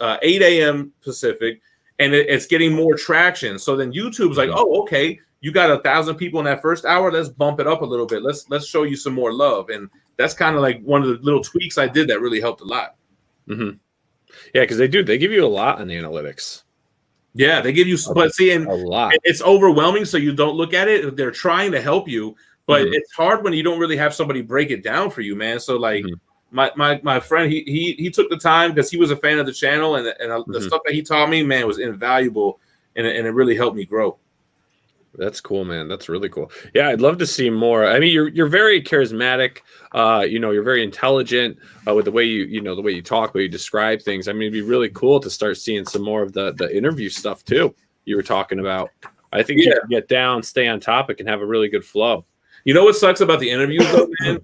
a.m. Pacific, and it's getting more traction. So then YouTube's like, oh, okay, you got 1,000 people in that first hour. Let's bump it up a little bit. Let's show you some more love. And that's kind of like one of the little tweaks I did that really helped a lot. Mm-hmm. Yeah, because they give you a lot on the analytics. Yeah, they give you, but see, and a lot. It's overwhelming, so you don't look at it. They're trying to help you, but it's hard when you don't really have somebody break it down for you, man. So like my friend, he took the time because he was a fan of the channel, and the stuff that he taught me, man, was invaluable, and it really helped me grow. That's cool, man. That's really cool. Yeah, I'd love to see more. I mean, you're very charismatic. You're very intelligent with the way the way you talk, the way you describe things. I mean, it'd be really cool to start seeing some more of the interview stuff too. You were talking about. I think you can get down, stay on topic, and have a really good flow. You know what sucks about the interviews, though, man?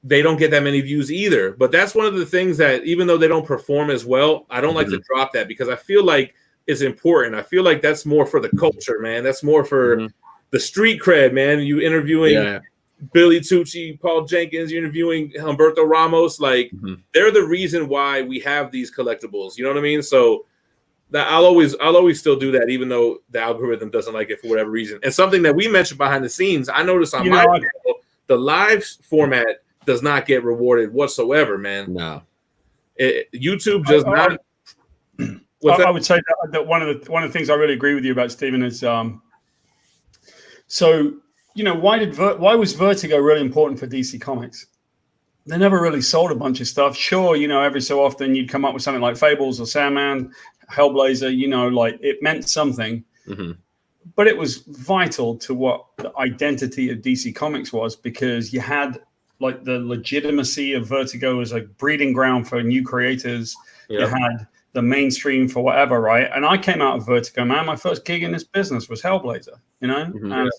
They don't get that many views either. But that's one of the things that, even though they don't perform as well, I don't like to drop that because I feel like it's important. I feel like that's more for the culture, man. That's more for the street cred, man. You interviewing Billy Tucci, Paul Jenkins, you're interviewing Humberto Ramos. Like, they're the reason why we have these collectibles. You know what I mean? So that I'll always still do that, even though the algorithm doesn't like it for whatever reason. And something that we mentioned behind the scenes, I noticed on my channel, the live format does not get rewarded whatsoever, man. No, YouTube does not. I would say that one of the things I really agree with you about, Stephen, is why was Vertigo really important for DC Comics? They never really sold a bunch of stuff. Sure, every so often you'd come up with something like Fables or Sandman, Hellblazer, like it meant something. But it was vital to what the identity of DC Comics was, because you had like the legitimacy of Vertigo as a breeding ground for new creators. You had the mainstream for whatever, right? And I came out of Vertigo, man. My first gig in this business was Hellblazer, And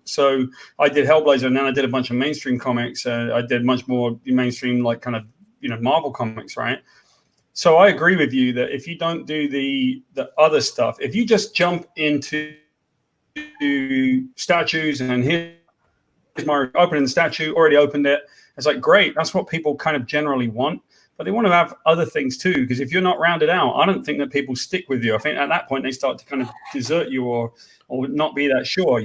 so I did Hellblazer, and then I did a bunch of mainstream comics. I did much more mainstream, like kind of, Marvel comics, right? So I agree with you that if you don't do the other stuff, if you just jump into statues and here's my opening the statue, already opened it, it's like, great. That's what people kind of generally want. But they want to have other things too, because if you're not rounded out, I don't think that people stick with you. I think at that point they start to kind of desert you or not be that sure,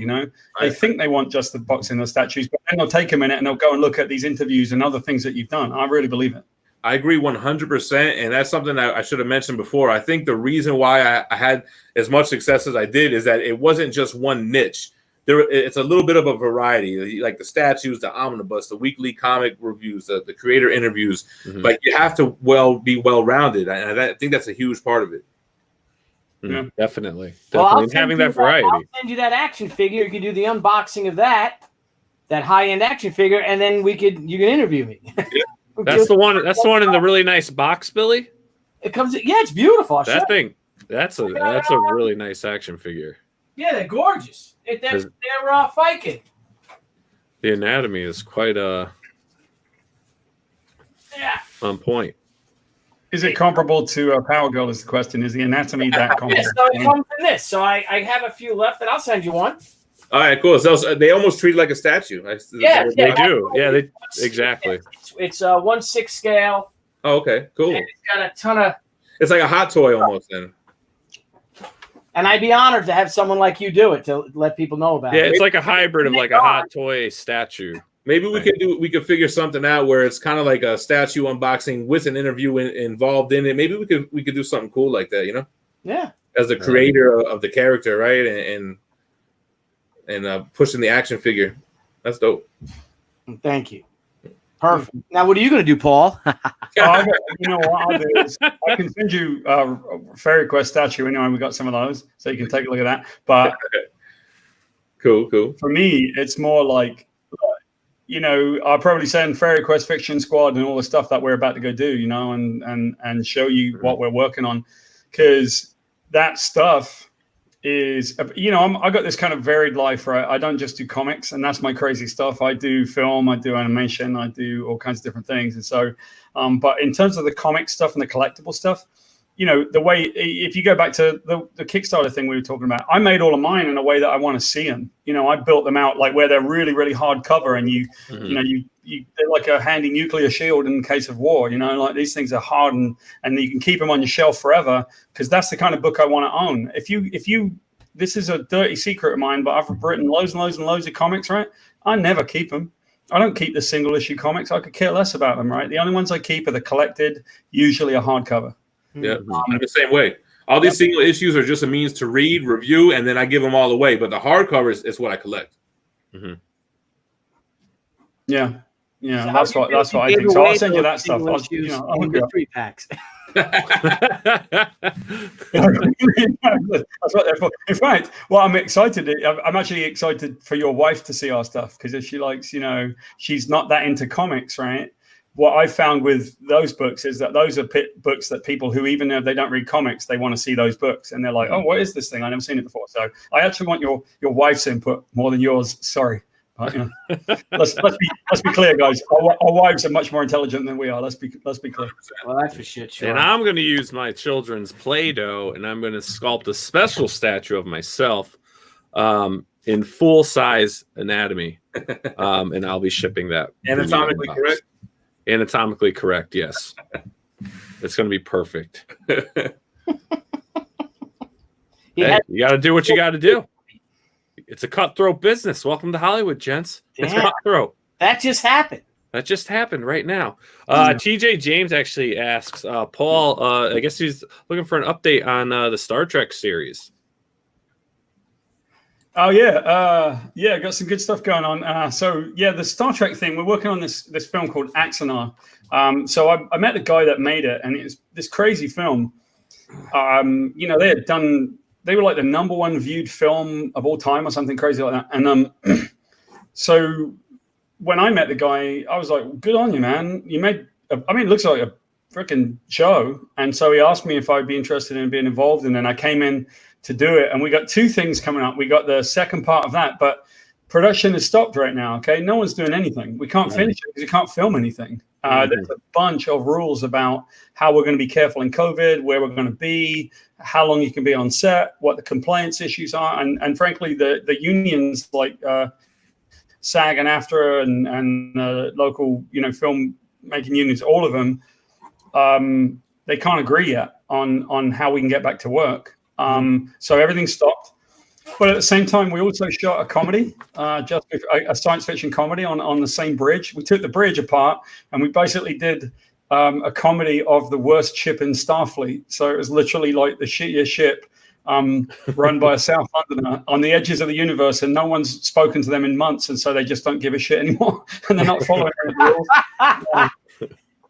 They think they want just the box and the statues, but then they'll take a minute and they'll go and look at these interviews and other things that you've done. I really believe it. I agree 100%, and that's something that I should have mentioned before. I think the reason why I had as much success as I did is that it wasn't just one niche. It's a little bit of a variety, like the statues, the omnibus, the weekly comic reviews, the creator interviews. Like, you have to be well-rounded, and I think that's a huge part of it. Yeah, definitely. Well, having that variety. I'll send you that action figure. You can do the unboxing of that high-end action figure, and then you can interview me. That's the one. That's the one in the really nice box, Billy. It comes. Yeah, it's beautiful. That's a really nice action figure. Yeah, they're gorgeous. They're Viking. The anatomy is quite on point. Is it comparable to Power Girl? Is the question? Is the anatomy that comparable? So it comes in this. So I have a few left, and I'll send you one. All right, cool. So they almost treat it like a statue. They do. Yeah, exactly. It's 1/6 scale. Oh, okay, cool. And it's got a ton of. It's like a hot toy almost then. And I'd be honored to have someone like you do it to let people know about it. Yeah, it's like a hybrid of like a hot toy statue. Maybe we could figure something out where it's kind of like a statue unboxing with an interview involved in it. Maybe we could do something cool like that, Yeah. As the creator of the character, right? And pushing the action figure. That's dope. Thank you. Perfect. Now, what are you going to do, Paul? What I'll do is I can send you a Fairy Quest statue. Anyway, we got some of those, so you can take a look at that. But cool. For me, it's more like, I'll probably send Fairy Quest Fiction Squad and all the stuff that we're about to go do, and show you what we're working on, because that stuff is, you know, I got this kind of varied life, right? I don't just do comics, and that's my crazy stuff. I do film, I do animation, I do all kinds of different things. And so, but in terms of the comic stuff and the collectible stuff, you know, the way, if you go back to the Kickstarter thing we were talking about, I made all of mine in a way that I want to see them. You know, I built them out like where they're really, really hard cover, and you know, they're like a handy nuclear shield in case of war. You know, like these things are hard, and you can keep them on your shelf forever, because that's the kind of book I want to own. If you, this is a dirty secret of mine, but I've written loads and loads and loads of comics, right? I never keep them. I don't keep the single issue comics. I could care less about them, right? The only ones I keep are the collected, usually a hardcover. Yeah, I'm the same way. All these single issues are just a means to read, review, and then I give them all away. But the hardcovers is what I collect. Yeah, So that's what I think. So I'll send you that stuff. I'll 3 packs. That's what they're for. In fact, well, I'm excited. I'm actually excited for your wife to see our stuff, because if she likes, you know, she's not that into comics, right? What I found with those books is that those are books that people who, even if they don't read comics, they want to see those books, and they're like, "Oh, what is this thing? I've never seen it before." So I actually want your wife's input more than yours. Sorry, but, you know, let's be clear, guys. Our wives are much more intelligent than we are. Let's be clear. Well, that's for shit sure. And I'm going to use my children's Play-Doh, and I'm going to sculpt a special statue of myself in full size anatomy, and I'll be shipping that. Anatomically correct. Anatomically correct, yes. It's going to be perfect. Hey, you got to do what you got to do. It's a cutthroat business. Welcome to Hollywood, gents. It's cutthroat. That just happened. That just happened right now. TJ James actually asks, Paul, I guess he's looking for an update on the Star Trek series. Oh yeah, got some good stuff going on. So yeah, the Star Trek thing. We're working on this film called Axanar. So I met the guy that made it, and it's this crazy film. You know, they were like the #1 viewed film of all time or something crazy like that. And so when I met the guy, I was like, "Good on you, man! You made. It looks like a freaking show." And so he asked me if I'd be interested in being involved, and then I came in to do it. And we got 2 things coming up. We got the second part of that, but production is stopped right now. Okay, no one's doing anything. We can't finish it because we can't film anything. There's a bunch of rules about how we're going to be careful in COVID, where we're going to be, how long you can be on set, what the compliance issues are, and frankly, the unions like SAG and AFTRA and local, you know, film making unions, all of them, they can't agree yet on how we can get back to work. So everything's stopped. But at the same time, we also shot a comedy, just a science fiction comedy on the same bridge. We took the bridge apart, and we basically did a comedy of the worst ship in Starfleet. So it was literally like the shittiest ship run by a South Londoner on the edges of the universe, and no one's spoken to them in months, and so they just don't give a shit anymore, and they're not following the rules.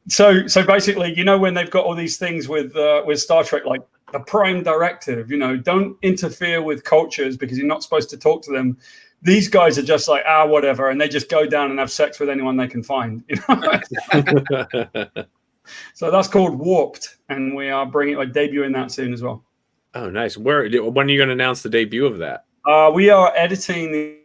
So basically, you know, when they've got all these things with Star Trek, like the prime directive, you know, don't interfere with cultures because you're not supposed to talk to them. These guys are just like, whatever, and they just go down and have sex with anyone they can find. You know? So that's called Warped, and we are debuting that soon as well. Oh, nice. When are you going to announce the debut of that? We are editing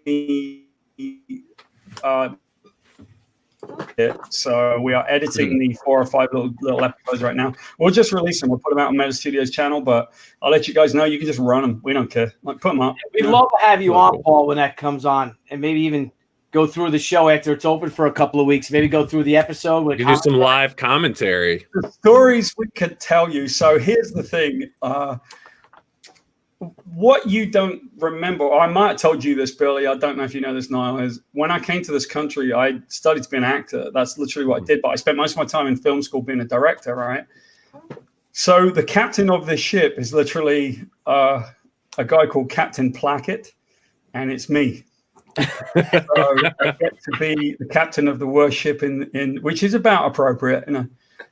so we are editing the 4 or 5 little episodes right now. We'll just release them. We'll put them out on Meta Studios channel, but I'll let you guys know. You can just run them. We don't care. Like, put them up. We'd love to have you on, Paul, when that comes on, and maybe even go through the show after it's open for a couple of weeks. Maybe go through the episode. We can do some live commentary. The stories we could tell you. So here's the thing. What you don't remember, or I might have told you this, Billy, I don't know if you know this, Nile, is when I came to this country, I studied to be an actor. That's literally what I did, but I spent most of my time in film school being a director, right? So the captain of this ship is literally a guy called Captain Plackett, and it's me. So I get to be the captain of the worst ship in which is about appropriate, you know.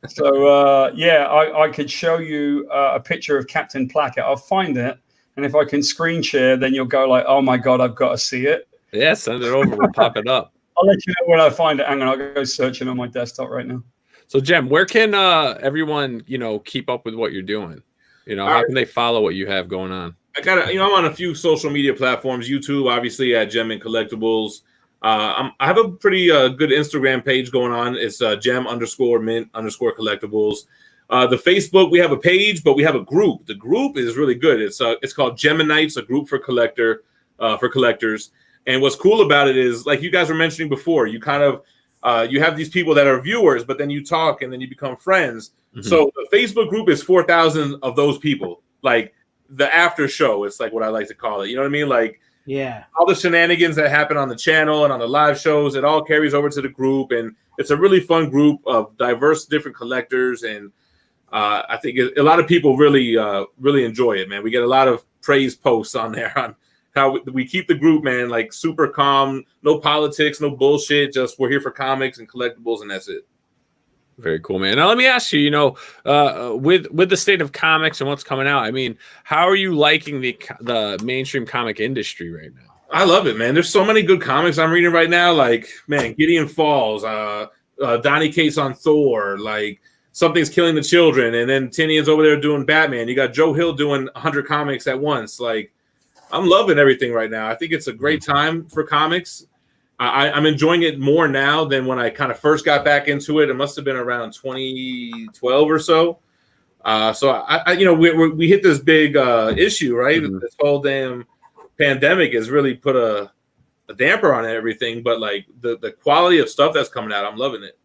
So I could show you a picture of Captain Plackett. I'll find it. And if I can screen share, then you'll go like, oh my God, I've got to see it. Yeah, send it over. We'll pop it up. I'll let you know when I find it. Hang on, I'll go searching on my desktop right now. So, Gem, where can everyone, you know, keep up with what you're doing? You know, how can they follow what you have going on? I got I'm on a few social media platforms. YouTube, obviously, at Gem and Collectibles. I have a pretty good Instagram page going on. It's Gem_Mint_Collectibles. The Facebook, we have a page, but we have a group. The group is really good. It's called Geminites, a group for collectors. And what's cool about it is, like you guys were mentioning before, you kind of you have these people that are viewers, but then you talk and then you become friends. Mm-hmm. So the Facebook group is 4,000 of those people. Like the after show, it's like what I like to call it. You know what I mean? Like, yeah, all the shenanigans that happen on the channel and on the live shows, it all carries over to the group, and it's a really fun group of diverse, different collectors. And I think a lot of people really enjoy it, man. We get a lot of praise posts on there on how we keep the group, man, like super calm, no politics, no bullshit. Just we're here for comics and collectibles, and that's it. Very cool, man. Now let me ask you, with the state of comics and what's coming out, I mean, how are you liking the mainstream comic industry right now? I love it, man. There's so many good comics I'm reading right now. Like, man, Gideon Falls, Donny Cates on Thor, like Something's Killing the Children, and then Tinian's over there doing Batman. You got Joe Hill doing 100 comics at once. Like, I'm loving everything right now. I think it's a great time for comics. I'm enjoying it more now than when I kind of first got back into it. It must have been around 2012 or so. So we hit this big issue, right? Mm-hmm. This whole damn pandemic has really put a damper on everything. But like the quality of stuff that's coming out, I'm loving it.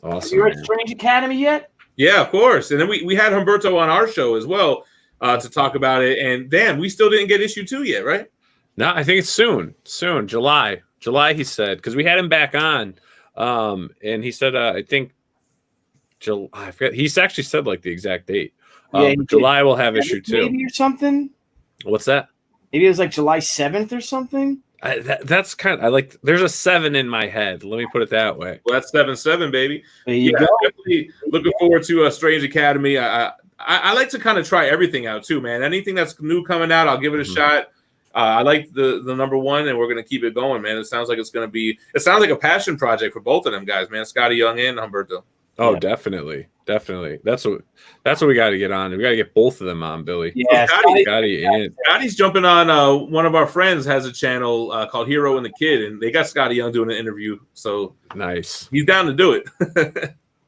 Have Awesome. you read Strange Academy yet? Yeah, of course. And then we had Humberto on our show as well to talk about it. And damn, we still didn't get issue 2 yet, right? No, I think it's soon, July, he said, because we had him back on, and he said, I think, July, I forget, he's actually said like the exact date. July will have issue 2. Maybe or something? What's that? Maybe it was like July 7th or something? That's kind of, I like, there's a 7 in my head. Let me put it that way. Well, that's 7-7, baby. There you go. Definitely looking forward to Strange Academy. I like to kind of try everything out too, man. Anything that's new coming out, I'll give it a shot. I like the number one, and we're going to keep it going, man. It sounds like it sounds like a passion project for both of them guys, man. Scotty Young and Humberto. Oh, yeah. Definitely. That's what we got to get on. We got to get both of them on, Billy. Yeah, Scotty's jumping on. One of our friends has a channel called Hero and the Kid, and they got Scotty Young doing an interview. So nice. He's down to do it.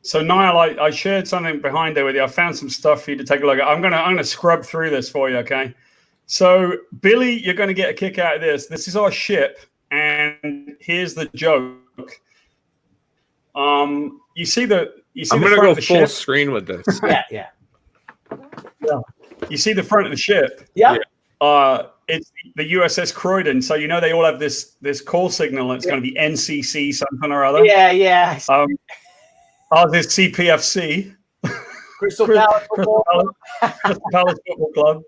So Niall, I shared something behind there with you. I found some stuff for you to take a look at. I'm gonna scrub through this for you, okay? So, Billy, you're going to get a kick out of this. This is our ship, and here's the joke. You see the I'm going to go full screen with this. Yeah. You see the front of the ship. Yeah. It's the USS Croydon. So they all have this call signal. It's going to be NCC something or other. Yeah. Ours is CPFC. Crystal Palace Football Club.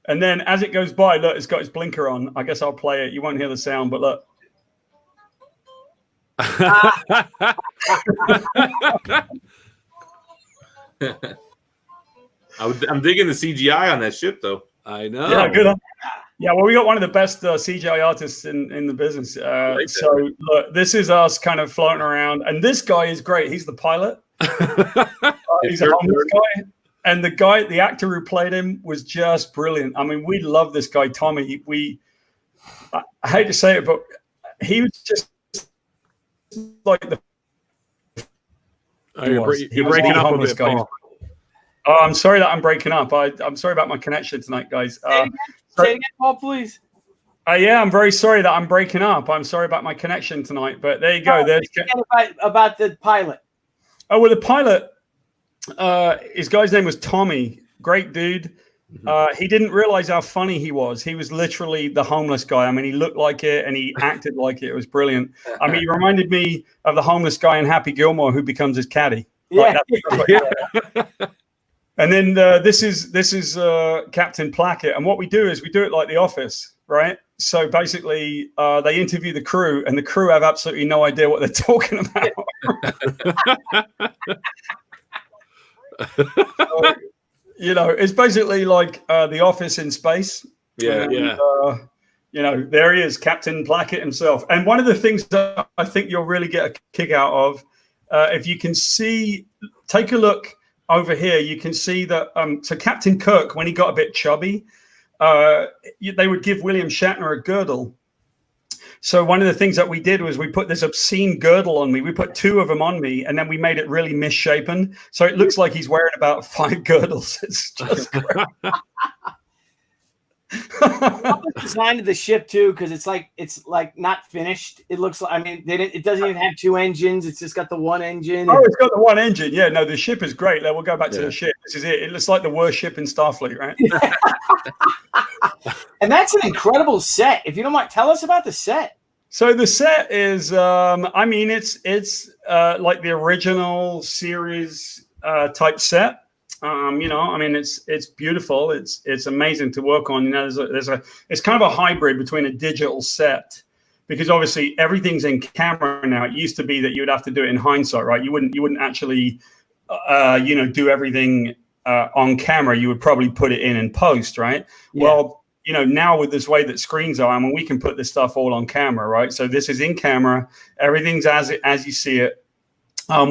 And then as it goes by, look, it's got its blinker on. I guess I'll play it. You won't hear the sound, but look. I'm digging the CGI on that ship, though. I know. Yeah, good. Yeah, well, we got one of the best CGI artists in the business. So look, this is us kind of floating around. And this guy is great. He's the pilot. He's a homeless guy. And the actor who played him was just brilliant. I mean, we love this guy, Tommy. I hate to say it, but he was just like the. You're breaking up a bit, Paul. Oh, I'm sorry that I'm breaking up. I'm sorry about my connection tonight, guys. Say it again, Paul, please. Yeah, I'm very sorry that I'm breaking up. I'm sorry about my connection tonight, but there you go. About the pilot. Oh, well, the pilot. His guy's name was Tommy. Great dude. He didn't realize how funny he was. He was literally the homeless guy. I mean, he looked like it and he acted like it. It was brilliant. I mean, he reminded me of the homeless guy in Happy Gilmore who becomes his caddy. Yeah. And then this is Captain Plackett. And what we do is we do it like The Office, right? So basically, they interview the crew, and the crew have absolutely no idea what they're talking about. It's basically like The Office in space. Yeah. There he is, Captain Plackett himself. And one of the things that I think you'll really get a kick out of, if you can see, take a look over here, you can see that. So Captain Kirk, when he got a bit chubby, they would give William Shatner a girdle. So one of the things that we did was we put this obscene girdle on me. We put 2 of them on me, and then we made it really misshapen. So it looks like he's wearing about 5 girdles. It's just great. The design of the ship too, because it's like not finished. It looks like, I mean, it doesn't even have 2 engines. It's just got the 1 engine. Oh, it's got the 1 engine. Yeah, no, the ship is great. We'll go back to the ship. This is it. It looks like the worst ship in Starfleet, right? And that's an incredible set. If you don't mind, tell us about the set. So the set is, I mean, it's like the original series type set. You know, I mean, it's beautiful. It's amazing to work on. You know, it's kind of a hybrid between a digital set, because obviously everything's in camera now. It used to be that you would have to do it in hindsight, right? You wouldn't actually, you know, do everything on camera. You would probably put it in post, right? Yeah. Well, you know, now with this way that screens are, I mean, we can put this stuff all on camera, right? So this is in camera. Everything's as you see it.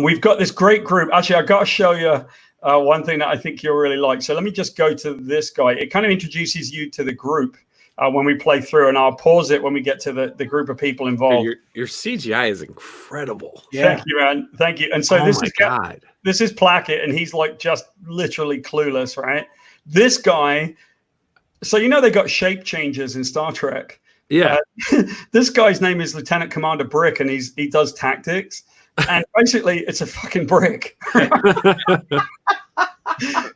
We've got this great group. Actually, I got to show you one thing that I think you'll really like. So let me just go to this guy. It kind of introduces you to the group when we play through, and I'll pause it when we get to the group of people involved. Your CGI is incredible. Yeah. Thank you, man. Thank you. And so this is Plackett, and he's like just literally clueless, right? This guy. So, you know, they got shape changes in Star Trek. Yeah. This guy's name is Lieutenant Commander Brick, and he does tactics. And basically, it's a fucking brick.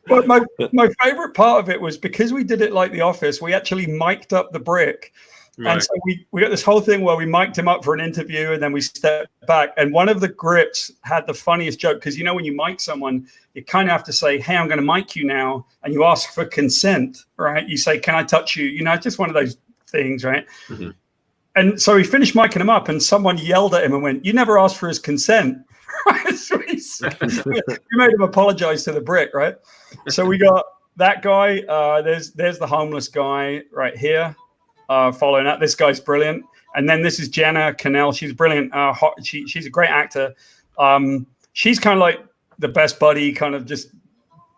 But my favorite part of it was because we did it like The Office, we actually mic'd up the brick. Right. And so we got this whole thing where we mic'd him up for an interview, and then we stepped back. And one of the grips had the funniest joke, because, you know, when you mic someone, you kind of have to say, hey, I'm going to mic you now. And you ask for consent, right? You say, can I touch you? You know, just one of those things, right? Mm-hmm. And so he finished micing him up, and someone yelled at him and went, you never asked for his consent. So we made him apologize to the brick, right? So we got that guy. There's the homeless guy right here. Following up, this guy's brilliant, and then this is Jenna Cannell. She's brilliant. She's a great actor. She's kind of like the best buddy, kind of just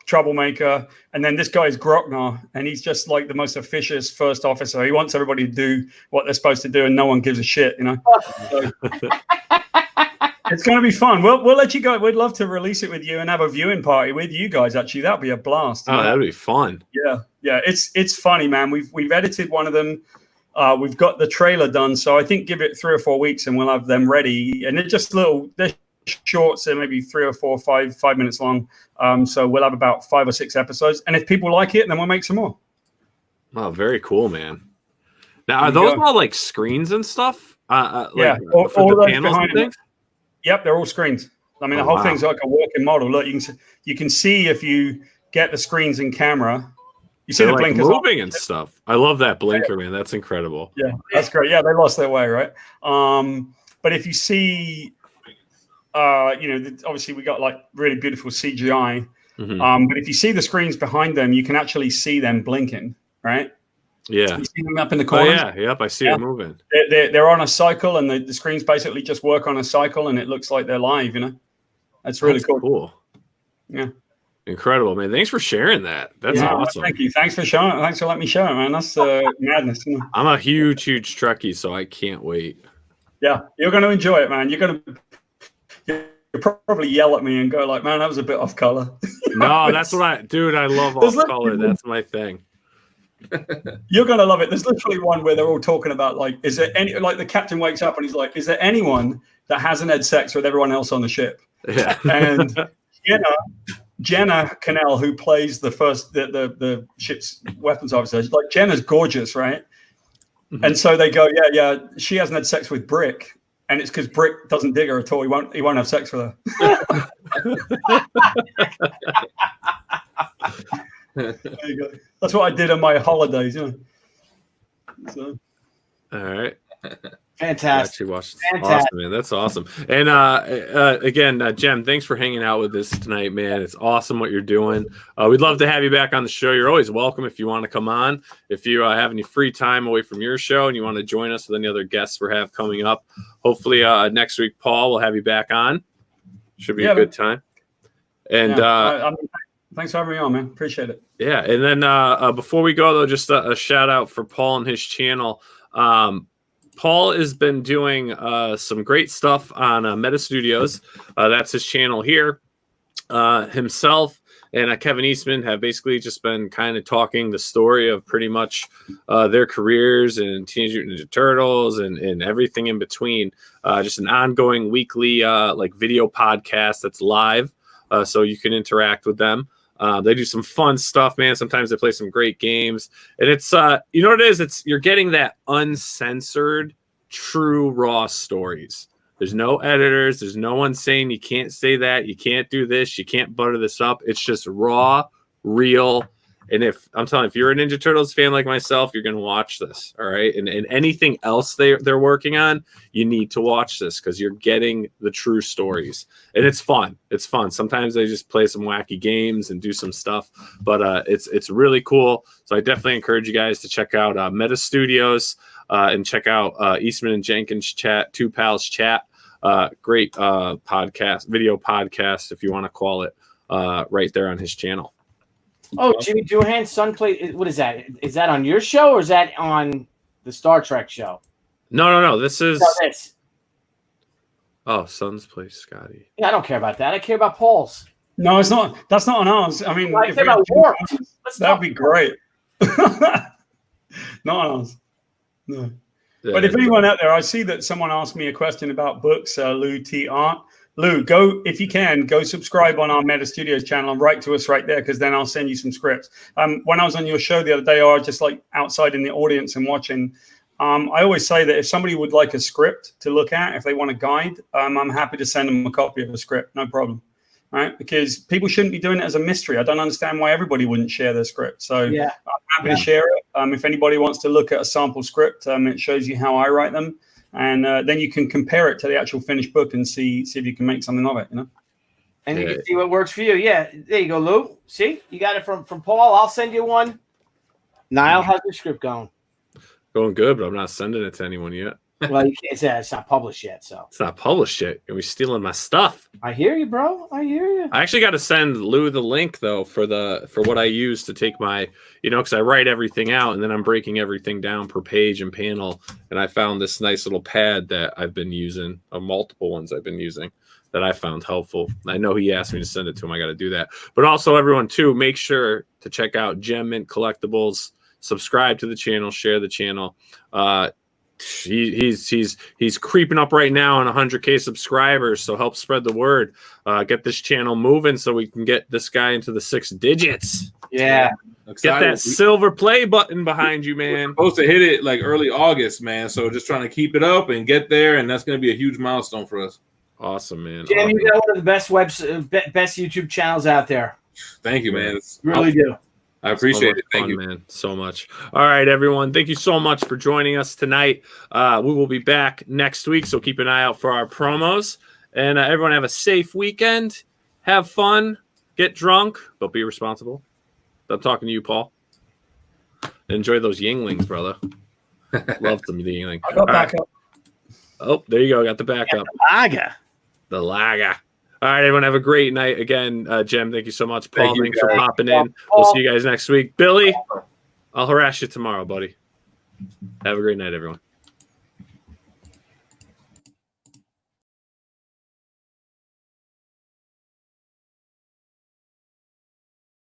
troublemaker. And then this guy is Grocknar, and he's just like the most officious first officer. He wants everybody to do what they're supposed to do, and no one gives a shit, you know. So, it's going to be fun. We'll let you go. We'd love to release it with you and have a viewing party with you guys. Actually, that'd be a blast. Oh, that'd be fun. Yeah. It's funny, man. We've edited one of them. We've got the trailer done, so I think give it 3 or 4 weeks, and we'll have them ready. And they're just they're short, so maybe 3 or 4, 5 minutes long. So we'll have about 5 or 6 episodes, and if people like it, then we'll make some more. Oh, very cool, man. Now, are those all like screens and stuff? Yeah, all the panels and things. Yep, they're all screens. I mean, the whole thing's like a working model. Look, you can see if you get the screens in camera. You see the like blinkers moving and stuff. I love that blinker, man. That's incredible. Yeah, that's great. Yeah, they lost their way, right? But if you see, you know, obviously we got like really beautiful CGI. Mm-hmm. But if you see the screens behind them, you can actually see them blinking, right? Yeah. You see them up in the corner? Oh, yeah. Yep. I see it moving. They're on a cycle, and the screens basically just work on a cycle, and it looks like they're live, you know? That's really cool. Yeah. Incredible, man. Thanks for sharing that. That's awesome. Thank you. Thanks for showing it. Thanks for letting me show it, man. That's madness. You know? I'm a huge Trekkie, so I can't wait. Yeah. You're going to enjoy it, man. You'll probably yell at me and go like, man, that was a bit off color. No, that's what I love off color. That's my thing. You're going to love it. There's literally one where they're all talking about like, is there any, like the captain wakes up and he's like, is there anyone that hasn't had sex with everyone else on the ship? Yeah. And Jenna Cannell, who plays the ship's weapons officer, like Jenna's gorgeous, right? Mm-hmm. And so they go, yeah, she hasn't had sex with Brick, and it's because Brick doesn't dig her at all. He won't have sex with her. There you go. That's what I did on my holidays, you know. So. All right. Fantastic. Awesome, man. That's awesome. And again, Gem, thanks for hanging out with us tonight, man. It's awesome what you're doing. We'd love to have you back on the show. You're always welcome if you want to come on. If you have any free time away from your show and you want to join us with any other guests we have coming up, hopefully next week, Paul, will have you back on. Should be a good time. And Thanks for having me on, man. Appreciate it. Yeah, and then before we go though, just a shout out for Paul and his channel. Paul has been doing some great stuff on Meta Studios. That's his channel here. Himself and Kevin Eastman have basically just been kind of talking the story of pretty much their careers and Teenage Mutant Ninja Turtles and everything in between. Just an ongoing weekly like video podcast that's live, so you can interact with them. They do some fun stuff, man. Sometimes they play some great games, and it's you know what it is? You're getting that uncensored, true, raw stories. There's no editors. There's no one saying you can't say that, you can't do this, you can't butter this up. It's just raw, real. And if you're a Ninja Turtles fan like myself, you're going to watch this. All right. And anything else they're working on, you need to watch this because you're getting the true stories. And it's fun. It's fun. Sometimes they just play some wacky games and do some stuff, but it's really cool. So I definitely encourage you guys to check out Meta Studios and check out Eastman and Jenkins chat, Two Pals chat. Great podcast, video podcast, if you want to call it, right there on his channel. Oh, Jimmy Doohan's son played. What is that? Is that on your show or is that on the Star Trek show? No. This is. No, this. Oh, Sons play Scotty. Yeah, I don't care about that. I care about Paul's. No, it's not. That's not on ours. I mean, I care about Warped. That'd be great. Not on ours. No. Yeah, But if anyone out there, I see that someone asked me a question about books, Lou T. Art. Lou, go, if you can, go subscribe on our Meta Studios channel and write to us right there, because then I'll send you some scripts. When I was on your show the other day, I was just like outside in the audience and watching. I always say that if somebody would like a script to look at, if they want a guide, I'm happy to send them a copy of a script, no problem. Right? Because people shouldn't be doing it as a mystery. I don't understand why everybody wouldn't share their script. So yeah. I'm happy to share it. If anybody wants to look at a sample script, it shows you how I write them. And then you can compare it to the actual finished book and see if you can make something of it, you know? And you can see what works for you. Yeah, there you go, Lou. See? You got it from Paul. I'll send you one. Niall, how's your script going? Going good, but I'm not sending it to anyone yet. Well, you can't say it's not published yet, so. It's not published yet. You're stealing my stuff. I hear you, bro. I hear you. I actually got to send Lou the link though for what I use to take my, because I write everything out and then I'm breaking everything down per page and panel. And I found this nice little pad that I've been using, multiple ones I've been using that I found helpful. I know he asked me to send it to him. I got to do that. But also everyone too, make sure to check out Gem and Collectibles. Subscribe to the channel, share the channel. He's creeping up right now on 100K subscribers, so help spread the word. Get this channel moving so we can get this guy into the 6 digits. Yeah. Get that silver play button behind you, man. We're supposed to hit it like early August, man. So just trying to keep it up and get there, and that's going to be a huge milestone for us. Awesome, man. Jim, you got one of the best best YouTube channels out there. Thank you, man. Really do. I appreciate it. Thank you, man, so much. All right, everyone. Thank you so much for joining us tonight. We will be back next week, so keep an eye out for our promos. And everyone have a safe weekend. Have fun. Get drunk, but be responsible. I'm talking to you, Paul. Enjoy those Yinglings, brother. Love them, the Yingling. I got backup. Oh, there you go. Got the backup. The lager. All right, everyone, have a great night. Again, Jem, thank you so much. Paul, thanks for popping in. We'll see you guys next week. Billy, I'll harass you tomorrow, buddy. Have a great night, everyone.